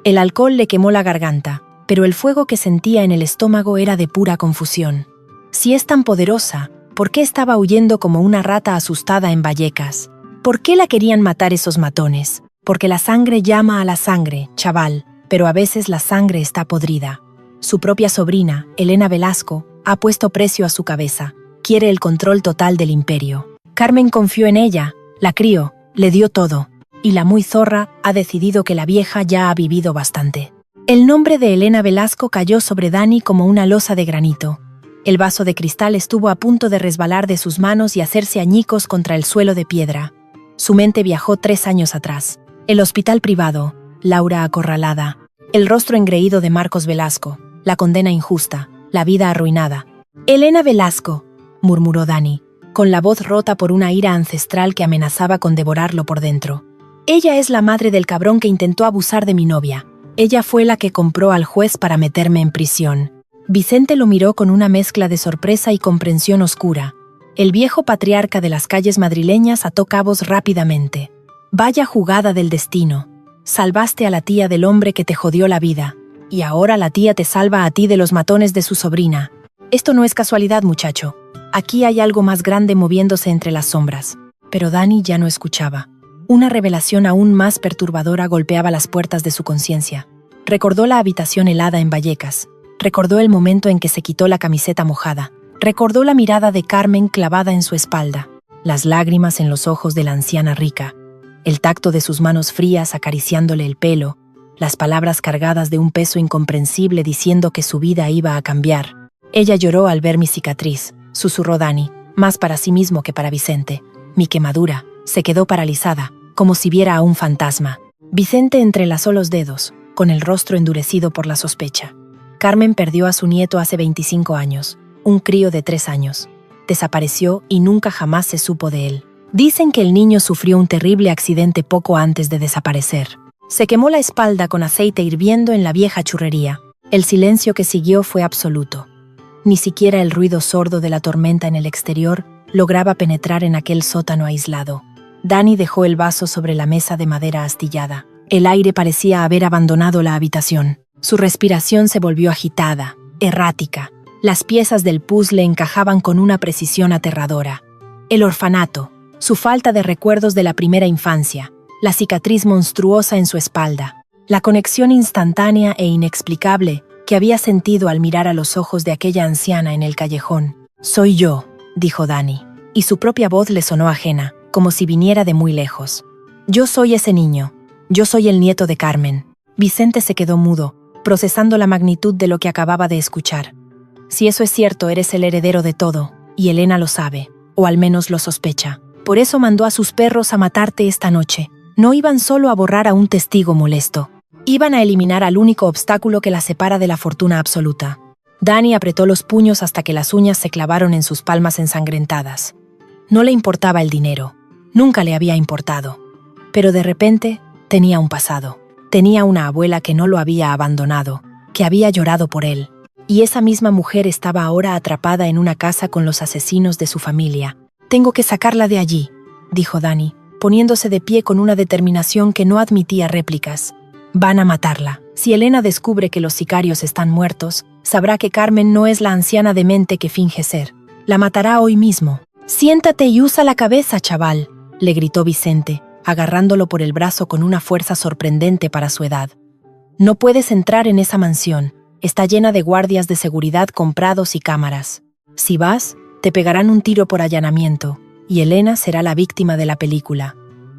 El alcohol le quemó la garganta, pero el fuego que sentía en el estómago era de pura confusión. Si es tan poderosa, ¿por qué estaba huyendo como una rata asustada en Vallecas? ¿Por qué la querían matar esos matones? Porque la sangre llama a la sangre, chaval, pero a veces la sangre está podrida. Su propia sobrina, Elena Velasco, ha puesto precio a su cabeza. Quiere el control total del imperio. Carmen confió en ella, la crió, le dio todo. Y la muy zorra ha decidido que la vieja ya ha vivido bastante. El nombre de Elena Velasco cayó sobre Dani como una losa de granito. El vaso de cristal estuvo a punto de resbalar de sus manos y hacerse añicos contra el suelo de piedra. Su mente viajó 3 años atrás. El hospital privado, Laura acorralada, el rostro engreído de Marcos Velasco, la condena injusta, la vida arruinada. «Elena Velasco», murmuró Dani, con la voz rota por una ira ancestral que amenazaba con devorarlo por dentro. «Ella es la madre del cabrón que intentó abusar de mi novia. Ella fue la que compró al juez para meterme en prisión». Vicente lo miró con una mezcla de sorpresa y comprensión oscura. El viejo patriarca de las calles madrileñas ató cabos rápidamente. «Vaya jugada del destino. Salvaste a la tía del hombre que te jodió la vida. Y ahora la tía te salva a ti de los matones de su sobrina. Esto no es casualidad, muchacho. Aquí hay algo más grande moviéndose entre las sombras». Pero Dani ya no escuchaba. Una revelación aún más perturbadora golpeaba las puertas de su conciencia. Recordó la habitación helada en Vallecas. Recordó el momento en que se quitó la camiseta mojada. Recordó la mirada de Carmen clavada en su espalda. Las lágrimas en los ojos de la anciana rica. El tacto de sus manos frías acariciándole el pelo. Las palabras cargadas de un peso incomprensible diciendo que su vida iba a cambiar. «Ella lloró al ver mi cicatriz», susurró Dani, más para sí mismo que para Vicente. «Mi quemadura». Se quedó paralizada, como si viera a un fantasma. Vicente entrelazó los dedos, con el rostro endurecido por la sospecha. Carmen perdió a su nieto hace 25 años, un crío de 3 años. Desapareció y nunca jamás se supo de él. Dicen que el niño sufrió un terrible accidente poco antes de desaparecer. Se quemó la espalda con aceite hirviendo en la vieja churrería. El silencio que siguió fue absoluto. Ni siquiera el ruido sordo de la tormenta en el exterior lograba penetrar en aquel sótano aislado. Dani dejó el vaso sobre la mesa de madera astillada. El aire parecía haber abandonado la habitación. Su respiración se volvió agitada, errática. Las piezas del puzzle encajaban con una precisión aterradora. El orfanato, su falta de recuerdos de la primera infancia, la cicatriz monstruosa en su espalda, la conexión instantánea e inexplicable que había sentido al mirar a los ojos de aquella anciana en el callejón. «Soy yo», dijo Dani, y su propia voz le sonó ajena, como si viniera de muy lejos. «Yo soy ese niño. Yo soy el nieto de Carmen». Vicente se quedó mudo, procesando la magnitud de lo que acababa de escuchar. «Si eso es cierto, eres el heredero de todo, y Elena lo sabe, o al menos lo sospecha. Por eso mandó a sus perros a matarte esta noche. No iban solo a borrar a un testigo molesto. Iban a eliminar al único obstáculo que la separa de la fortuna absoluta». Dani apretó los puños hasta que las uñas se clavaron en sus palmas ensangrentadas. No le importaba el dinero. Nunca le había importado. Pero de repente tenía un pasado. Tenía una abuela que no lo había abandonado, que había llorado por él. Y esa misma mujer estaba ahora atrapada en una casa con los asesinos de su familia. «Tengo que sacarla de allí», dijo Dani, poniéndose de pie con una determinación que no admitía réplicas. «Van a matarla. Si Elena descubre que los sicarios están muertos, sabrá que Carmen no es la anciana demente que finge ser. La matará hoy mismo». «Siéntate y usa la cabeza, chaval», le gritó Vicente, agarrándolo por el brazo con una fuerza sorprendente para su edad. «No puedes entrar en esa mansión. Está llena de guardias de seguridad comprados y cámaras. Si vas, te pegarán un tiro por allanamiento, y Elena será la víctima de la película.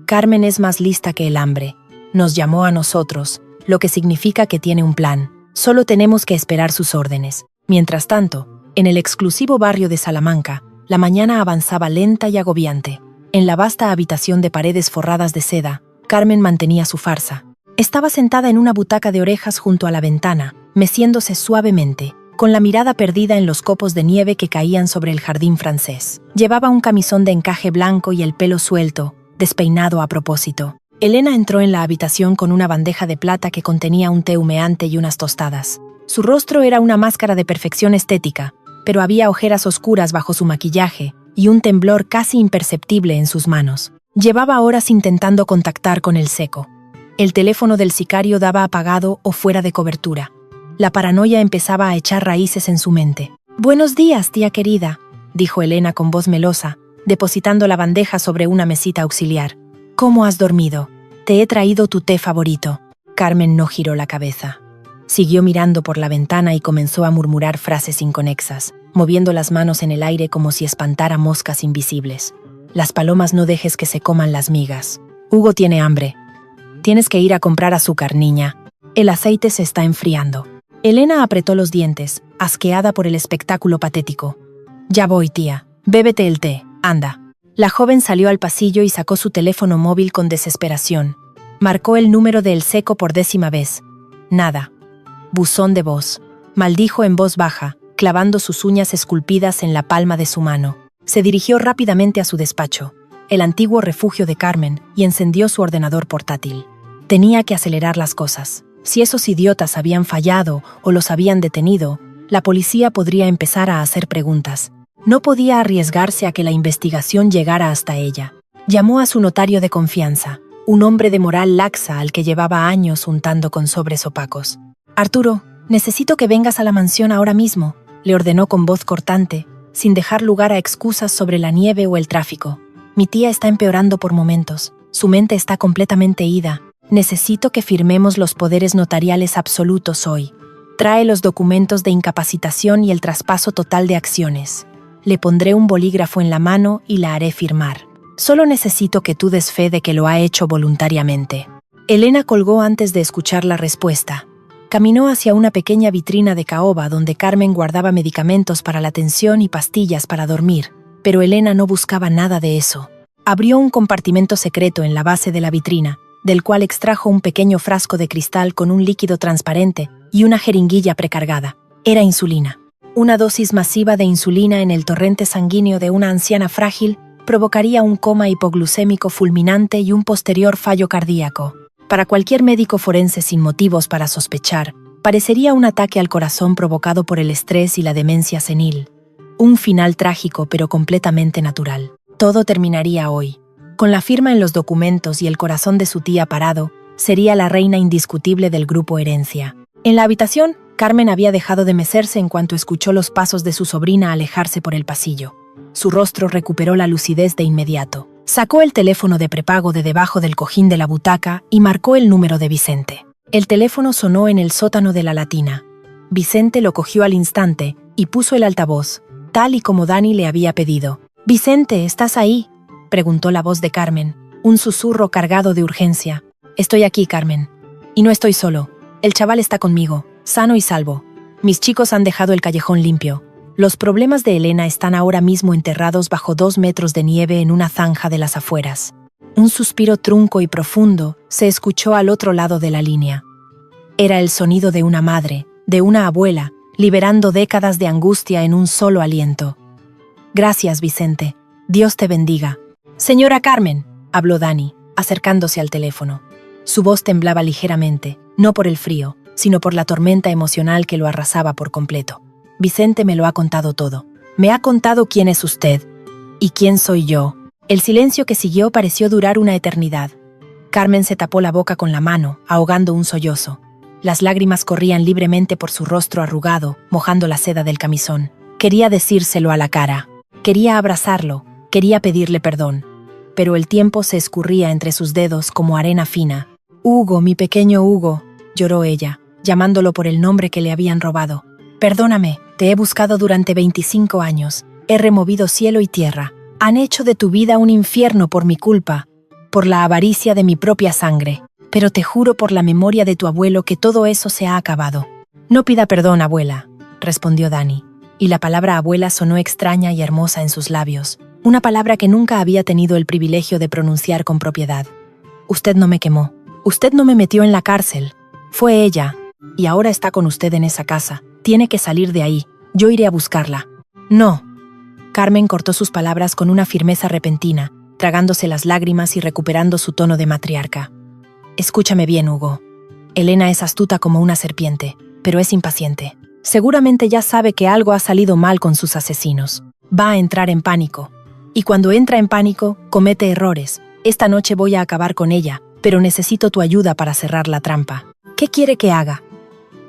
Carmen es más lista que el hambre. Nos llamó a nosotros, lo que significa que tiene un plan. Solo tenemos que esperar sus órdenes». Mientras tanto, en el exclusivo barrio de Salamanca, la mañana avanzaba lenta y agobiante. En la vasta habitación de paredes forradas de seda, Carmen mantenía su farsa. Estaba sentada en una butaca de orejas junto a la ventana, meciéndose suavemente, con la mirada perdida en los copos de nieve que caían sobre el jardín francés. Llevaba un camisón de encaje blanco y el pelo suelto, despeinado a propósito. Elena entró en la habitación con una bandeja de plata que contenía un té humeante y unas tostadas. Su rostro era una máscara de perfección estética, pero había ojeras oscuras bajo su maquillaje y un temblor casi imperceptible en sus manos. Llevaba horas intentando contactar con el seco. El teléfono del sicario daba apagado o fuera de cobertura. La paranoia empezaba a echar raíces en su mente. «Buenos días, tía querida», dijo Elena con voz melosa, depositando la bandeja sobre una mesita auxiliar. «¿Cómo has dormido? Te he traído tu té favorito». Carmen no giró la cabeza. Siguió mirando por la ventana y comenzó a murmurar frases inconexas, moviendo las manos en el aire como si espantara moscas invisibles. «Las palomas no dejes que se coman las migas. Hugo tiene hambre. Tienes que ir a comprar azúcar, niña. El aceite se está enfriando». Elena apretó los dientes, asqueada por el espectáculo patético. «Ya voy, tía. Bébete el té. Anda». La joven salió al pasillo y sacó su teléfono móvil con desesperación. Marcó el número de El Seco por 10ª vez. Nada. Buzón de voz. Maldijo en voz baja, clavando sus uñas esculpidas en la palma de su mano. Se dirigió rápidamente a su despacho, el antiguo refugio de Carmen, y encendió su ordenador portátil. Tenía que acelerar las cosas. Si esos idiotas habían fallado o los habían detenido, la policía podría empezar a hacer preguntas. No podía arriesgarse a que la investigación llegara hasta ella. Llamó a su notario de confianza, un hombre de moral laxa al que llevaba años untando con sobres opacos. «Arturo, necesito que vengas a la mansión ahora mismo», le ordenó con voz cortante, sin dejar lugar a excusas sobre la nieve o el tráfico. «Mi tía está empeorando por momentos. Su mente está completamente ida. Necesito que firmemos los poderes notariales absolutos hoy. Trae los documentos de incapacitación y el traspaso total de acciones. Le pondré un bolígrafo en la mano y la haré firmar. Solo necesito que tú des fe de que lo ha hecho voluntariamente». Elena colgó antes de escuchar la respuesta. Caminó hacia una pequeña vitrina de caoba donde Carmen guardaba medicamentos para la tensión y pastillas para dormir, pero Elena no buscaba nada de eso. Abrió un compartimento secreto en la base de la vitrina, del cual extrajo un pequeño frasco de cristal con un líquido transparente y una jeringuilla precargada. Era insulina. Una dosis masiva de insulina en el torrente sanguíneo de una anciana frágil provocaría un coma hipoglucémico fulminante y un posterior fallo cardíaco. Para cualquier médico forense sin motivos para sospechar, parecería un ataque al corazón provocado por el estrés y la demencia senil. Un final trágico pero completamente natural. Todo terminaría hoy. Con la firma en los documentos y el corazón de su tía parado, sería la reina indiscutible del grupo Herencia. En la habitación, Carmen había dejado de mecerse en cuanto escuchó los pasos de su sobrina alejarse por el pasillo. Su rostro recuperó la lucidez de inmediato. Sacó el teléfono de prepago de debajo del cojín de la butaca y marcó el número de Vicente. El teléfono sonó en el sótano de la Latina. Vicente lo cogió al instante y puso el altavoz, tal y como Dani le había pedido. «Vicente, ¿estás ahí?», preguntó la voz de Carmen, un susurro cargado de urgencia. «Estoy aquí, Carmen. Y no estoy solo. El chaval está conmigo, sano y salvo. Mis chicos han dejado el callejón limpio. Los problemas de Elena están ahora mismo enterrados bajo 2 metros de nieve en una zanja de las afueras». Un suspiro trunco y profundo se escuchó al otro lado de la línea. Era el sonido de una madre, de una abuela, liberando décadas de angustia en un solo aliento. «Gracias, Vicente. Dios te bendiga». «Señora Carmen», habló Dani, acercándose al teléfono. Su voz temblaba ligeramente, no por el frío, sino por la tormenta emocional que lo arrasaba por completo. «Vicente me lo ha contado todo. Me ha contado quién es usted. ¿Y quién soy yo?». El silencio que siguió pareció durar una eternidad. Carmen se tapó la boca con la mano, ahogando un sollozo. Las lágrimas corrían libremente por su rostro arrugado, mojando la seda del camisón. Quería decírselo a la cara. Quería abrazarlo. Quería pedirle perdón. Pero el tiempo se escurría entre sus dedos como arena fina. «Hugo, mi pequeño Hugo», lloró ella, llamándolo por el nombre que le habían robado. «Perdóname, te he buscado durante 25 años. He removido cielo y tierra. Han hecho de tu vida un infierno por mi culpa, por la avaricia de mi propia sangre. Pero te juro por la memoria de tu abuelo que todo eso se ha acabado». «No pida perdón, abuela», respondió Dani, y la palabra abuela sonó extraña y hermosa en sus labios, una palabra que nunca había tenido el privilegio de pronunciar con propiedad. «Usted no me quemó. Usted no me metió en la cárcel. Fue ella. Y ahora está con usted en esa casa. Tiene que salir de ahí. Yo iré a buscarla». «No». Carmen cortó sus palabras con una firmeza repentina, tragándose las lágrimas y recuperando su tono de matriarca. «Escúchame bien, Hugo. Elena es astuta como una serpiente, pero es impaciente. Seguramente ya sabe que algo ha salido mal con sus asesinos. Va a entrar en pánico. Y cuando entra en pánico, comete errores. Esta noche voy a acabar con ella, pero necesito tu ayuda para cerrar la trampa. ¿Qué quiere que haga?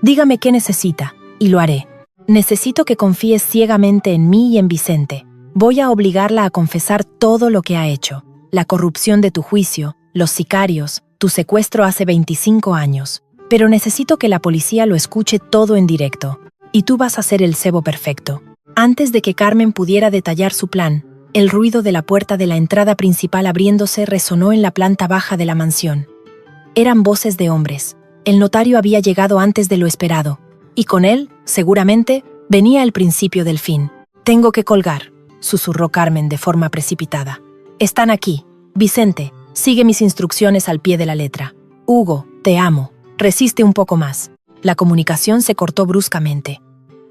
Dígame qué necesita, y lo haré. Necesito que confíes ciegamente en mí y en Vicente. Voy a obligarla a confesar todo lo que ha hecho. La corrupción de tu juicio, los sicarios, tu secuestro hace 25 años. Pero necesito que la policía lo escuche todo en directo. Y tú vas a ser el cebo perfecto. Antes de que Carmen pudiera detallar su plan, el ruido de la puerta de la entrada principal abriéndose resonó en la planta baja de la mansión. Eran voces de hombres. El notario había llegado antes de lo esperado. Y con él, seguramente, venía el principio del fin. «Tengo que colgar», susurró Carmen de forma precipitada. «Están aquí. Vicente, sigue mis instrucciones al pie de la letra. Hugo, te amo. Resiste un poco más». La comunicación se cortó bruscamente.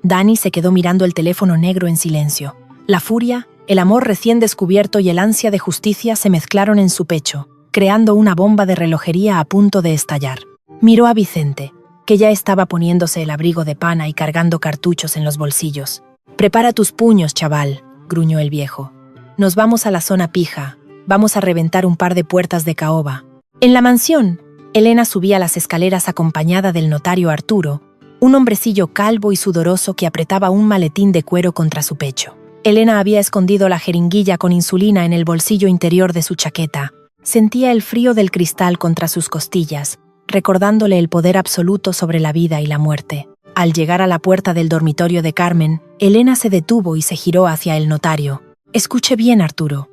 Dani se quedó mirando el teléfono negro en silencio. La furia, el amor recién descubierto y el ansia de justicia se mezclaron en su pecho, creando una bomba de relojería a punto de estallar. Miró a Vicente, que ya estaba poniéndose el abrigo de pana y cargando cartuchos en los bolsillos. «Prepara tus puños, chaval», gruñó el viejo. «Nos vamos a la zona pija. Vamos a reventar un par de puertas de caoba». En la mansión, Elena subía las escaleras acompañada del notario Arturo, un hombrecillo calvo y sudoroso que apretaba un maletín de cuero contra su pecho. Elena había escondido la jeringuilla con insulina en el bolsillo interior de su chaqueta. Sentía el frío del cristal contra sus costillas, recordándole el poder absoluto sobre la vida y la muerte. Al llegar a la puerta del dormitorio de Carmen, Elena se detuvo y se giró hacia el notario. «Escuche bien, Arturo.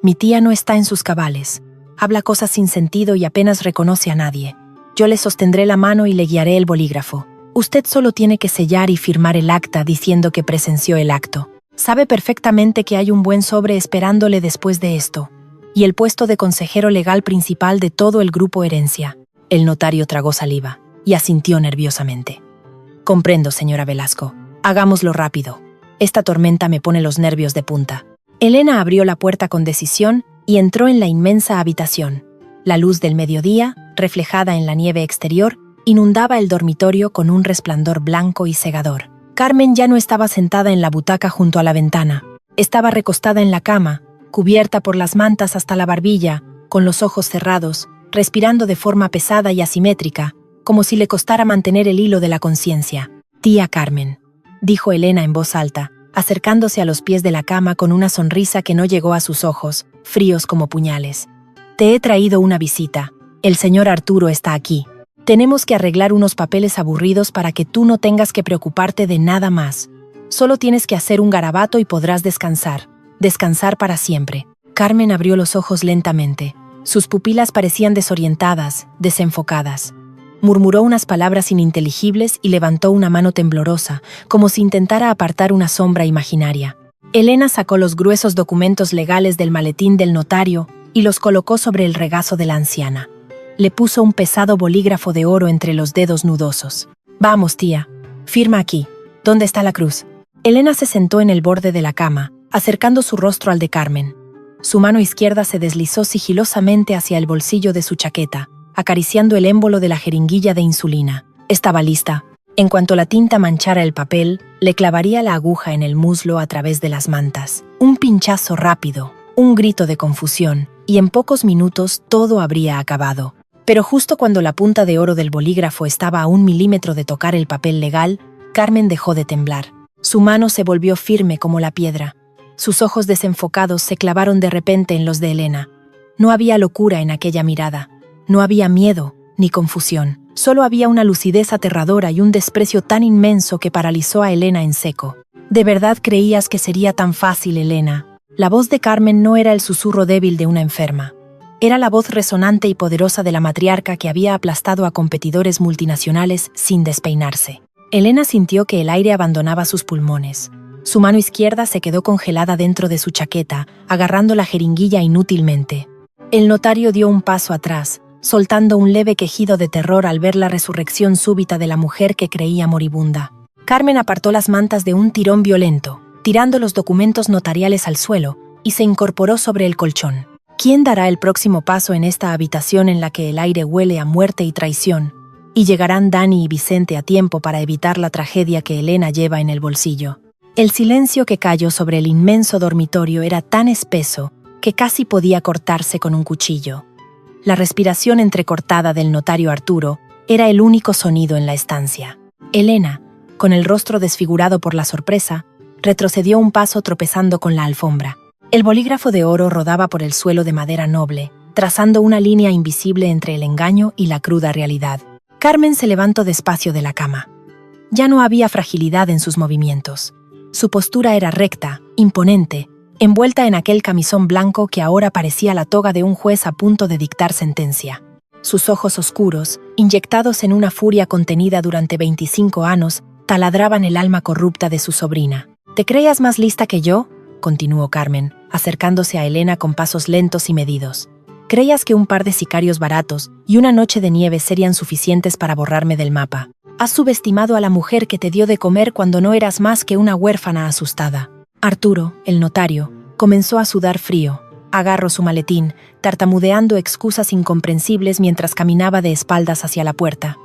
Mi tía no está en sus cabales. Habla cosas sin sentido y apenas reconoce a nadie. Yo le sostendré la mano y le guiaré el bolígrafo. Usted solo tiene que sellar y firmar el acta diciendo que presenció el acto. Sabe perfectamente que hay un buen sobre esperándole después de esto. Y el puesto de consejero legal principal de todo el grupo Herencia». El notario tragó saliva y asintió nerviosamente. «Comprendo, señora Velasco. Hagámoslo rápido. Esta tormenta me pone los nervios de punta». Elena abrió la puerta con decisión y entró en la inmensa habitación. La luz del mediodía, reflejada en la nieve exterior, inundaba el dormitorio con un resplandor blanco y cegador. Carmen ya no estaba sentada en la butaca junto a la ventana. Estaba recostada en la cama, cubierta por las mantas hasta la barbilla, con los ojos cerrados, respirando de forma pesada y asimétrica, como si le costara mantener el hilo de la conciencia. «Tía Carmen», dijo Elena en voz alta, acercándose a los pies de la cama con una sonrisa que no llegó a sus ojos, fríos como puñales. «Te he traído una visita. El señor Arturo está aquí. Tenemos que arreglar unos papeles aburridos para que tú no tengas que preocuparte de nada más. Solo tienes que hacer un garabato y podrás descansar. Descansar para siempre». Carmen abrió los ojos lentamente. Sus pupilas parecían desorientadas, desenfocadas. Murmuró unas palabras ininteligibles y levantó una mano temblorosa, como si intentara apartar una sombra imaginaria. Elena sacó los gruesos documentos legales del maletín del notario y los colocó sobre el regazo de la anciana. Le puso un pesado bolígrafo de oro entre los dedos nudosos. «Vamos, tía. Firma aquí. ¿Dónde está la cruz?» Elena se sentó en el borde de la cama, acercando su rostro al de Carmen. Su mano izquierda se deslizó sigilosamente hacia el bolsillo de su chaqueta, acariciando el émbolo de la jeringuilla de insulina. Estaba lista. En cuanto la tinta manchara el papel, le clavaría la aguja en el muslo a través de las mantas. Un pinchazo rápido, un grito de confusión, y en pocos minutos todo habría acabado. Pero justo cuando la punta de oro del bolígrafo estaba a 1 milímetro de tocar el papel legal, Carmen dejó de temblar. Su mano se volvió firme como la piedra. Sus ojos desenfocados se clavaron de repente en los de Elena. No había locura en aquella mirada. No había miedo ni confusión. Solo había una lucidez aterradora y un desprecio tan inmenso que paralizó a Elena en seco. «¿De verdad creías que sería tan fácil, Elena?» La voz de Carmen no era el susurro débil de una enferma. Era la voz resonante y poderosa de la matriarca que había aplastado a competidores multinacionales sin despeinarse. Elena sintió que el aire abandonaba sus pulmones. Su mano izquierda se quedó congelada dentro de su chaqueta, agarrando la jeringuilla inútilmente. El notario dio un paso atrás, soltando un leve quejido de terror al ver la resurrección súbita de la mujer que creía moribunda. Carmen apartó las mantas de un tirón violento, tirando los documentos notariales al suelo, y se incorporó sobre el colchón. ¿Quién dará el próximo paso en esta habitación en la que el aire huele a muerte y traición? Y llegarán Dani y Vicente a tiempo para evitar la tragedia que Elena lleva en el bolsillo. El silencio que cayó sobre el inmenso dormitorio era tan espeso que casi podía cortarse con un cuchillo. La respiración entrecortada del notario Arturo era el único sonido en la estancia. Elena, con el rostro desfigurado por la sorpresa, retrocedió un paso tropezando con la alfombra. El bolígrafo de oro rodaba por el suelo de madera noble, trazando una línea invisible entre el engaño y la cruda realidad. Carmen se levantó despacio de la cama. Ya no había fragilidad en sus movimientos. Su postura era recta, imponente, envuelta en aquel camisón blanco que ahora parecía la toga de un juez a punto de dictar sentencia. Sus ojos oscuros, inyectados en una furia contenida durante 25 años, taladraban el alma corrupta de su sobrina. «¿Te creías más lista que yo?», continuó Carmen, acercándose a Elena con pasos lentos y medidos. «¿Creías que un par de sicarios baratos y una noche de nieve serían suficientes para borrarme del mapa? Has subestimado a la mujer que te dio de comer cuando no eras más que una huérfana asustada». Arturo, el notario, comenzó a sudar frío. Agarró su maletín, tartamudeando excusas incomprensibles mientras caminaba de espaldas hacia la puerta.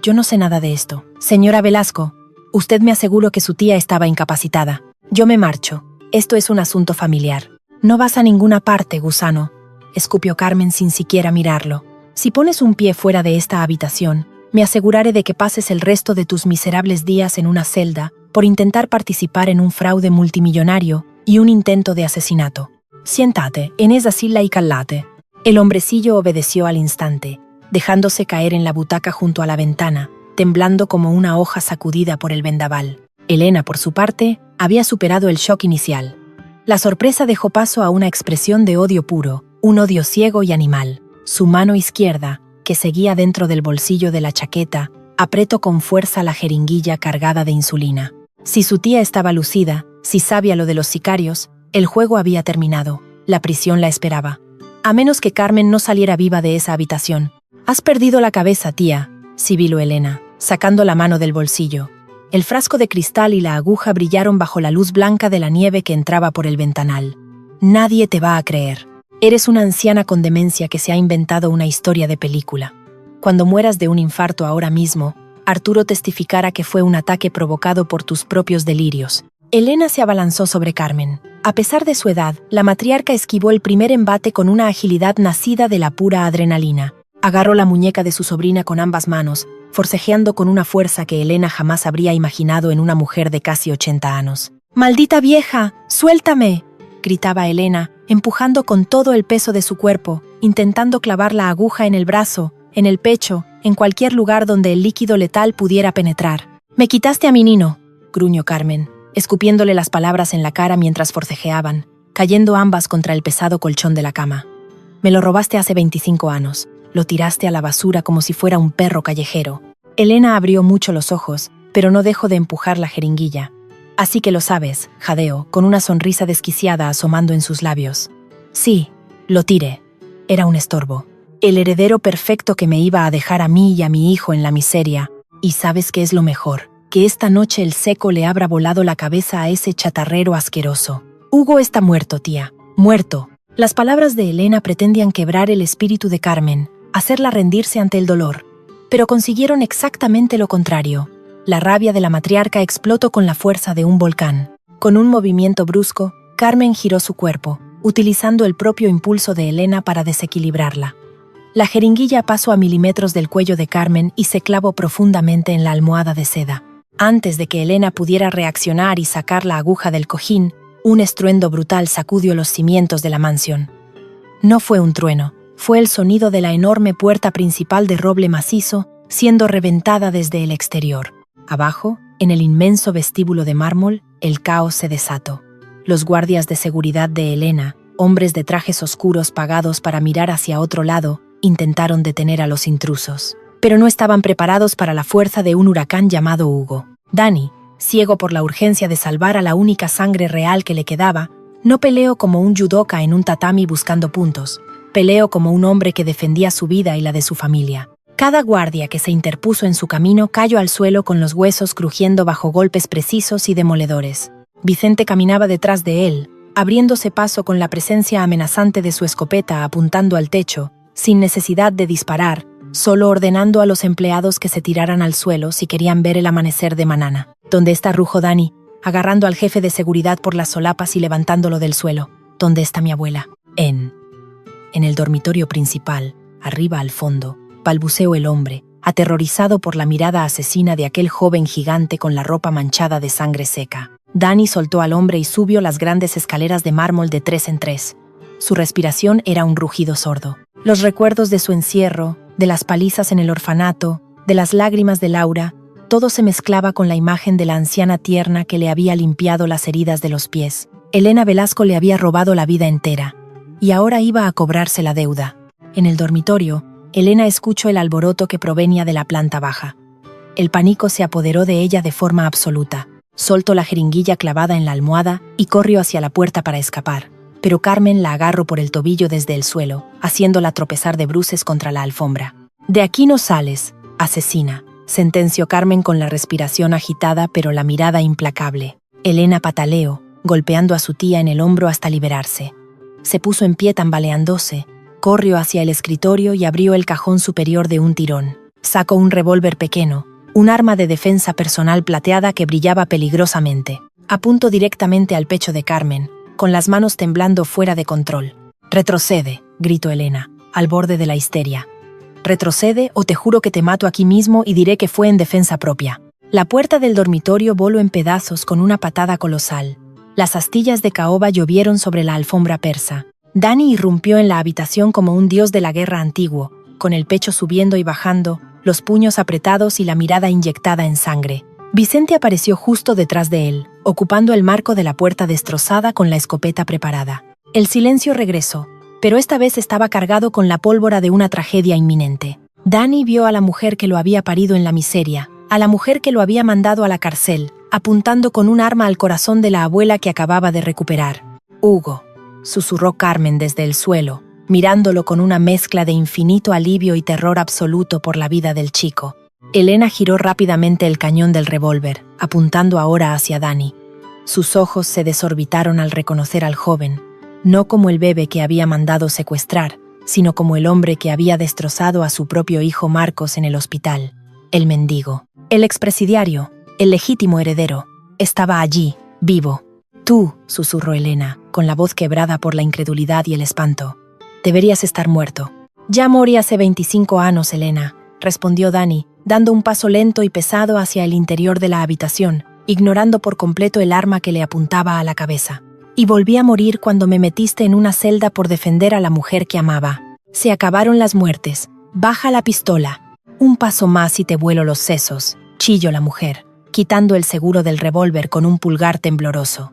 «Yo no sé nada de esto. Señora Velasco, usted me aseguró que su tía estaba incapacitada. Yo me marcho. Esto es un asunto familiar». «No vas a ninguna parte, gusano», escupió Carmen sin siquiera mirarlo. «Si pones un pie fuera de esta habitación, me aseguraré de que pases el resto de tus miserables días en una celda por intentar participar en un fraude multimillonario y un intento de asesinato. Siéntate en esa silla y callate». El hombrecillo obedeció al instante, dejándose caer en la butaca junto a la ventana, temblando como una hoja sacudida por el vendaval. Elena, por su parte, había superado el shock inicial. La sorpresa dejó paso a una expresión de odio puro, un odio ciego y animal. Su mano izquierda, que seguía dentro del bolsillo de la chaqueta, apretó con fuerza la jeringuilla cargada de insulina. Si su tía estaba lucida, si sabía lo de los sicarios, el juego había terminado. La prisión la esperaba. A menos que Carmen no saliera viva de esa habitación. «Has perdido la cabeza, tía», sibiló Elena, sacando la mano del bolsillo. El frasco de cristal y la aguja brillaron bajo la luz blanca de la nieve que entraba por el ventanal. «Nadie te va a creer. Eres una anciana con demencia que se ha inventado una historia de película. Cuando mueras de un infarto ahora mismo, Arturo testificará que fue un ataque provocado por tus propios delirios». Elena se abalanzó sobre Carmen. A pesar de su edad, la matriarca esquivó el primer embate con una agilidad nacida de la pura adrenalina. Agarró la muñeca de su sobrina con ambas manos, forcejeando con una fuerza que Elena jamás habría imaginado en una mujer de casi 80 años. «¡Maldita vieja! ¡Suéltame!», gritaba Elena, empujando con todo el peso de su cuerpo, intentando clavar la aguja en el brazo, en el pecho, en cualquier lugar donde el líquido letal pudiera penetrar. «Me quitaste a mi nino», gruñó Carmen, escupiéndole las palabras en la cara mientras forcejeaban, cayendo ambas contra el pesado colchón de la cama. «Me lo robaste hace 25 años. Lo tiraste a la basura como si fuera un perro callejero». Elena abrió mucho los ojos, pero no dejó de empujar la jeringuilla. «Así que lo sabes», jadeó, con una sonrisa desquiciada asomando en sus labios. «Sí, lo tiré. Era un estorbo. El heredero perfecto que me iba a dejar a mí y a mi hijo en la miseria. Y ¿sabes qué es lo mejor? Que esta noche el seco le habrá volado la cabeza a ese chatarrero asqueroso. Hugo está muerto, tía. Muerto». Las palabras de Elena pretendían quebrar el espíritu de Carmen, hacerla rendirse ante el dolor. Pero consiguieron exactamente lo contrario. La rabia de la matriarca explotó con la fuerza de un volcán. Con un movimiento brusco, Carmen giró su cuerpo, utilizando el propio impulso de Elena para desequilibrarla. La jeringuilla pasó a milímetros del cuello de Carmen y se clavó profundamente en la almohada de seda. Antes de que Elena pudiera reaccionar y sacar la aguja del cojín, un estruendo brutal sacudió los cimientos de la mansión. No fue un trueno, fue el sonido de la enorme puerta principal de roble macizo siendo reventada desde el exterior. Abajo, en el inmenso vestíbulo de mármol, el caos se desató. Los guardias de seguridad de Elena, hombres de trajes oscuros pagados para mirar hacia otro lado, intentaron detener a los intrusos. Pero no estaban preparados para la fuerza de un huracán llamado Hugo. Dani, ciego por la urgencia de salvar a la única sangre real que le quedaba, no peleó como un judoka en un tatami buscando puntos. Peleó como un hombre que defendía su vida y la de su familia. Cada guardia que se interpuso en su camino cayó al suelo con los huesos crujiendo bajo golpes precisos y demoledores. Vicente caminaba detrás de él, abriéndose paso con la presencia amenazante de su escopeta apuntando al techo, sin necesidad de disparar, solo ordenando a los empleados que se tiraran al suelo si querían ver el amanecer de mañana. ¿Dónde está Rujo Dani? Agarrando al jefe de seguridad por las solapas y levantándolo del suelo. ¿Dónde está mi abuela? En el dormitorio principal, arriba al fondo, balbuceó el hombre, aterrorizado por la mirada asesina de aquel joven gigante con la ropa manchada de sangre seca. Danny soltó al hombre y subió las grandes escaleras de mármol de 3 en 3. Su respiración era un rugido sordo. Los recuerdos de su encierro, de las palizas en el orfanato, de las lágrimas de Laura, todo se mezclaba con la imagen de la anciana tierna que le había limpiado las heridas de los pies. Elena Velasco le había robado la vida entera, y ahora iba a cobrarse la deuda. En el dormitorio, Elena escuchó el alboroto que provenía de la planta baja. El pánico se apoderó de ella de forma absoluta. Soltó la jeringuilla clavada en la almohada y corrió hacia la puerta para escapar. Pero Carmen la agarró por el tobillo desde el suelo, haciéndola tropezar de bruces contra la alfombra. «De aquí no sales, asesina», sentenció Carmen con la respiración agitada pero la mirada implacable. Elena pataleó, golpeando a su tía en el hombro hasta liberarse. Se puso en pie tambaleándose, corrió hacia el escritorio y abrió el cajón superior de un tirón. Sacó un revólver pequeño, un arma de defensa personal plateada que brillaba peligrosamente. Apuntó directamente al pecho de Carmen, con las manos temblando fuera de control. «Retrocede», gritó Elena, al borde de la histeria. «Retrocede o te juro que te mato aquí mismo y diré que fue en defensa propia». La puerta del dormitorio voló en pedazos con una patada colosal. Las astillas de caoba llovieron sobre la alfombra persa. Danny irrumpió en la habitación como un dios de la guerra antiguo, con el pecho subiendo y bajando, los puños apretados y la mirada inyectada en sangre. Vicente apareció justo detrás de él, ocupando el marco de la puerta destrozada con la escopeta preparada. El silencio regresó, pero esta vez estaba cargado con la pólvora de una tragedia inminente. Danny vio a la mujer que lo había parido en la miseria, a la mujer que lo había mandado a la cárcel, apuntando con un arma al corazón de la abuela que acababa de recuperar. «Hugo», susurró Carmen desde el suelo, mirándolo con una mezcla de infinito alivio y terror absoluto por la vida del chico. Elena giró rápidamente el cañón del revólver, apuntando ahora hacia Danny. Sus ojos se desorbitaron al reconocer al joven, no como el bebé que había mandado secuestrar, sino como el hombre que había destrozado a su propio hijo Marcos en el hospital. El mendigo, el expresidiario, el legítimo heredero, estaba allí, vivo. «Tú», susurró Elena, con la voz quebrada por la incredulidad y el espanto. «Deberías estar muerto». «Ya morí hace 25 años, Elena», respondió Danny, dando un paso lento y pesado hacia el interior de la habitación, ignorando por completo el arma que le apuntaba a la cabeza. «Y volví a morir cuando me metiste en una celda por defender a la mujer que amaba. Se acabaron las muertes. Baja la pistola. Un paso más y te vuelo los sesos», chilló la mujer, quitando el seguro del revólver con un pulgar tembloroso.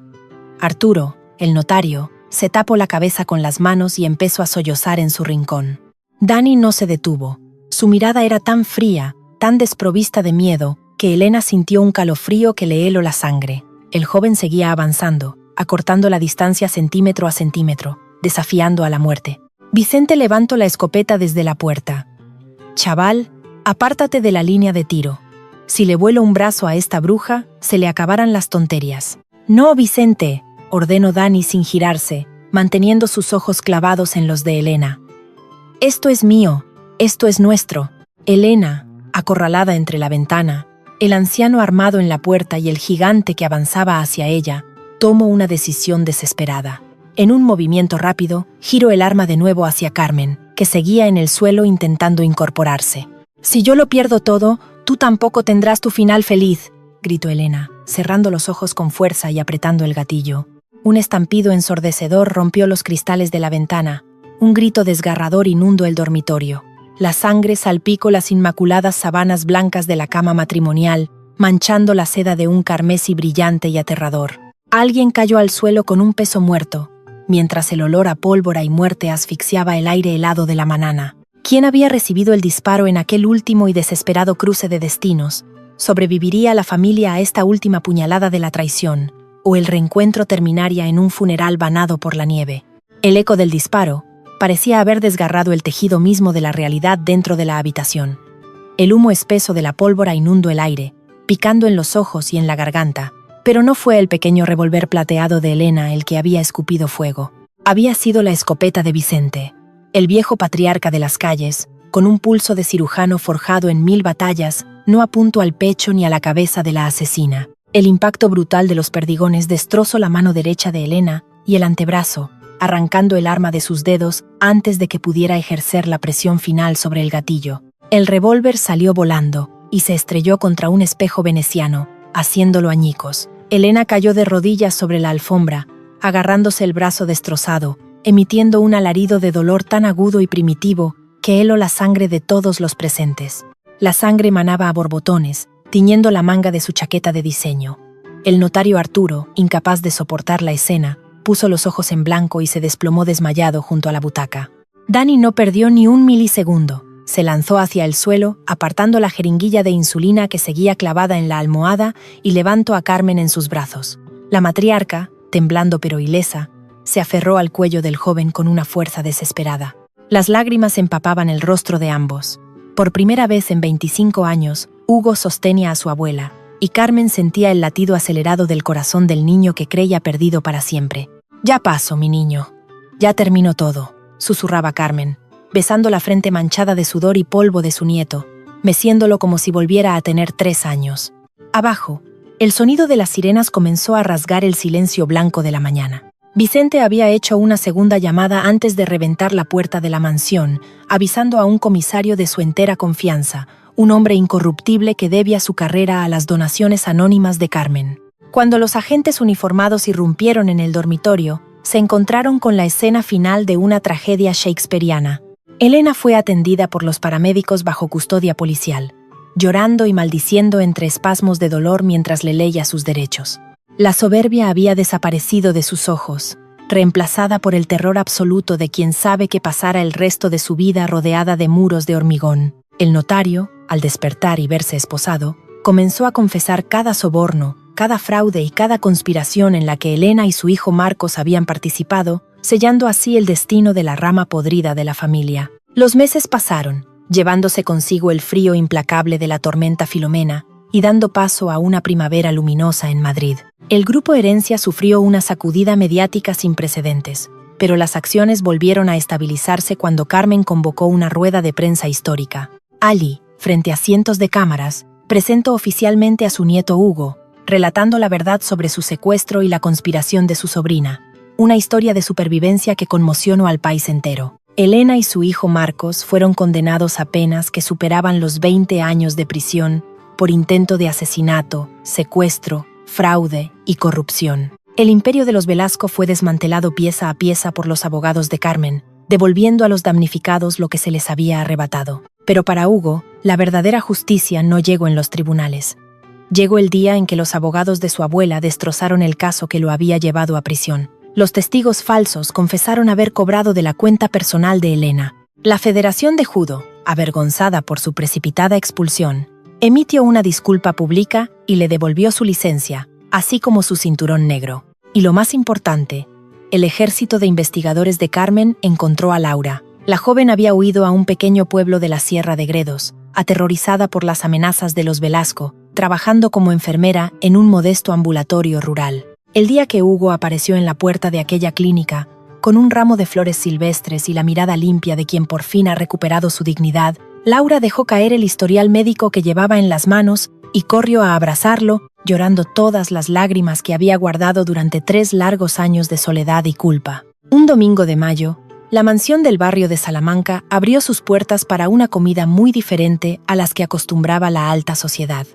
Arturo, el notario, se tapó la cabeza con las manos y empezó a sollozar en su rincón. Danny no se detuvo. Su mirada era tan fría, tan desprovista de miedo, que Elena sintió un calofrío que le heló la sangre. El joven seguía avanzando, acortando la distancia centímetro a centímetro, desafiando a la muerte. Vicente levantó la escopeta desde la puerta. «Chaval, apártate de la línea de tiro. Si le vuelo un brazo a esta bruja, se le acabarán las tonterías». «No, Vicente», ordenó Danny sin girarse, manteniendo sus ojos clavados en los de Elena. «Esto es mío, esto es nuestro». Elena, acorralada entre la ventana, el anciano armado en la puerta y el gigante que avanzaba hacia ella, tomó una decisión desesperada. En un movimiento rápido, giró el arma de nuevo hacia Carmen, que seguía en el suelo intentando incorporarse. «Si yo lo pierdo todo, tú tampoco tendrás tu final feliz», gritó Elena, cerrando los ojos con fuerza y apretando el gatillo. Un estampido ensordecedor rompió los cristales de la ventana. Un grito desgarrador inundó el dormitorio. La sangre salpicó las inmaculadas sábanas blancas de la cama matrimonial, manchando la seda de un carmesí brillante y aterrador. Alguien cayó al suelo con un peso muerto, mientras el olor a pólvora y muerte asfixiaba el aire helado de la mañana. ¿Quién había recibido el disparo en aquel último y desesperado cruce de destinos? ¿Sobreviviría la familia a esta última puñalada de la traición, o el reencuentro terminaría en un funeral banado por la nieve? El eco del disparo parecía haber desgarrado el tejido mismo de la realidad dentro de la habitación. El humo espeso de la pólvora inundó el aire, picando en los ojos y en la garganta, pero no fue el pequeño revólver plateado de Elena el que había escupido fuego. Había sido la escopeta de Vicente, el viejo patriarca de las calles, con un pulso de cirujano forjado en 1000 batallas, no apuntó al pecho ni a la cabeza de la asesina. El impacto brutal de los perdigones destrozó la mano derecha de Elena y el antebrazo, arrancando el arma de sus dedos antes de que pudiera ejercer la presión final sobre el gatillo. El revólver salió volando y se estrelló contra un espejo veneciano, haciéndolo añicos. Elena cayó de rodillas sobre la alfombra, agarrándose el brazo destrozado, emitiendo un alarido de dolor tan agudo y primitivo que heló la sangre de todos los presentes. La sangre manaba a borbotones, tiñendo la manga de su chaqueta de diseño. El notario Arturo, incapaz de soportar la escena, puso los ojos en blanco y se desplomó desmayado junto a la butaca. Dani no perdió ni un milisegundo. Se lanzó hacia el suelo, apartando la jeringuilla de insulina que seguía clavada en la almohada y levantó a Carmen en sus brazos. La matriarca, temblando pero ilesa, se aferró al cuello del joven con una fuerza desesperada. Las lágrimas empapaban el rostro de ambos. Por primera vez en 25 años, Hugo sostenía a su abuela, y Carmen sentía el latido acelerado del corazón del niño que creía perdido para siempre. «Ya paso, mi niño. Ya terminó todo», susurraba Carmen, besando la frente manchada de sudor y polvo de su nieto, meciéndolo como si volviera a tener 3 años. Abajo, el sonido de las sirenas comenzó a rasgar el silencio blanco de la mañana. Vicente había hecho una segunda llamada antes de reventar la puerta de la mansión, avisando a un comisario de su entera confianza, un hombre incorruptible que debía su carrera a las donaciones anónimas de Carmen. Cuando los agentes uniformados irrumpieron en el dormitorio, se encontraron con la escena final de una tragedia shakespeariana. Elena fue atendida por los paramédicos bajo custodia policial, llorando y maldiciendo entre espasmos de dolor mientras le leía sus derechos. La soberbia había desaparecido de sus ojos, reemplazada por el terror absoluto de quien sabe que pasará el resto de su vida rodeada de muros de hormigón. El notario, al despertar y verse esposado, comenzó a confesar cada soborno, cada fraude y cada conspiración en la que Elena y su hijo Marcos habían participado, sellando así el destino de la rama podrida de la familia. Los meses pasaron, llevándose consigo el frío implacable de la tormenta Filomena y dando paso a una primavera luminosa en Madrid. El grupo Herencia sufrió una sacudida mediática sin precedentes, pero las acciones volvieron a estabilizarse cuando Carmen convocó una rueda de prensa histórica. Ali, frente a cientos de cámaras, presentó oficialmente a su nieto Hugo, relatando la verdad sobre su secuestro y la conspiración de su sobrina. Una historia de supervivencia que conmocionó al país entero. Elena y su hijo Marcos fueron condenados a penas que superaban los 20 años de prisión por intento de asesinato, secuestro, fraude y corrupción. El imperio de los Velasco fue desmantelado pieza a pieza por los abogados de Carmen, devolviendo a los damnificados lo que se les había arrebatado. Pero para Hugo, la verdadera justicia no llegó en los tribunales. Llegó el día en que los abogados de su abuela destrozaron el caso que lo había llevado a prisión. Los testigos falsos confesaron haber cobrado de la cuenta personal de Elena. La Federación de Judo, avergonzada por su precipitada expulsión, emitió una disculpa pública y le devolvió su licencia, así como su cinturón negro. Y lo más importante, el ejército de investigadores de Carmen encontró a Laura. La joven había huido a un pequeño pueblo de la Sierra de Gredos, aterrorizada por las amenazas de los Velasco, trabajando como enfermera en un modesto ambulatorio rural. El día que Hugo apareció en la puerta de aquella clínica, con un ramo de flores silvestres y la mirada limpia de quien por fin ha recuperado su dignidad, Laura dejó caer el historial médico que llevaba en las manos y corrió a abrazarlo, llorando todas las lágrimas que había guardado durante 3 largos años de soledad y culpa. Un domingo de mayo, la mansión del barrio de Salamanca abrió sus puertas para una comida muy diferente a las que acostumbraba la alta sociedad.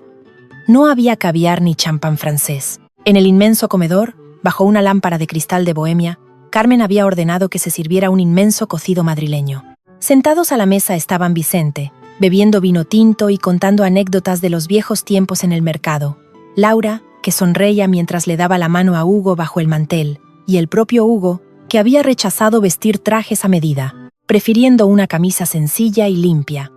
No había caviar ni champán francés. En el inmenso comedor, bajo una lámpara de cristal de Bohemia, Carmen había ordenado que se sirviera un inmenso cocido madrileño. Sentados a la mesa estaban Vicente, bebiendo vino tinto y contando anécdotas de los viejos tiempos en el mercado, Laura, que sonreía mientras le daba la mano a Hugo bajo el mantel, y el propio Hugo, que había rechazado vestir trajes a medida, prefiriendo una camisa sencilla y limpia.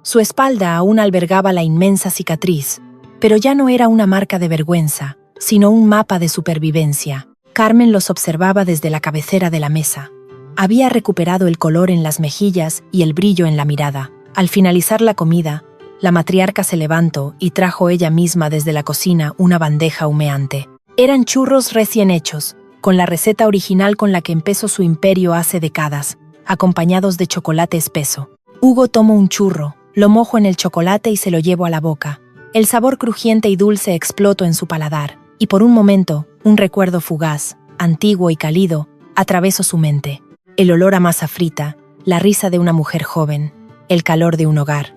Su espalda aún albergaba la inmensa cicatriz, pero ya no era una marca de vergüenza, sino un mapa de supervivencia. Carmen los observaba desde la cabecera de la mesa. Había recuperado el color en las mejillas y el brillo en la mirada. Al finalizar la comida, la matriarca se levantó y trajo ella misma desde la cocina una bandeja humeante. Eran churros recién hechos, con la receta original con la que empezó su imperio hace décadas, acompañados de chocolate espeso. Hugo tomó un churro, lo mojó en el chocolate y se lo llevó a la boca. El sabor crujiente y dulce explotó en su paladar, y por un momento, un recuerdo fugaz, antiguo y cálido, atravesó su mente. El olor a masa frita, la risa de una mujer joven, el calor de un hogar.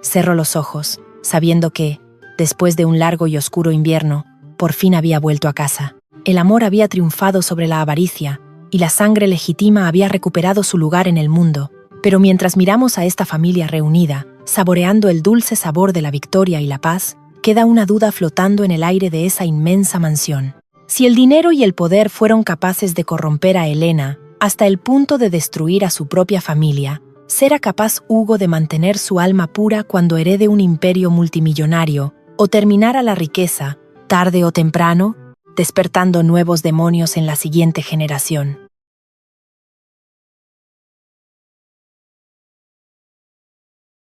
Cerró los ojos, sabiendo que, después de un largo y oscuro invierno, por fin había vuelto a casa. El amor había triunfado sobre la avaricia, y la sangre legítima había recuperado su lugar en el mundo. Pero mientras miramos a esta familia reunida, saboreando el dulce sabor de la victoria y la paz, queda una duda flotando en el aire de esa inmensa mansión. Si el dinero y el poder fueron capaces de corromper a Helena hasta el punto de destruir a su propia familia, ¿será capaz Hugo de mantener su alma pura cuando herede un imperio multimillonario o terminará la riqueza, tarde o temprano, despertando nuevos demonios en la siguiente generación?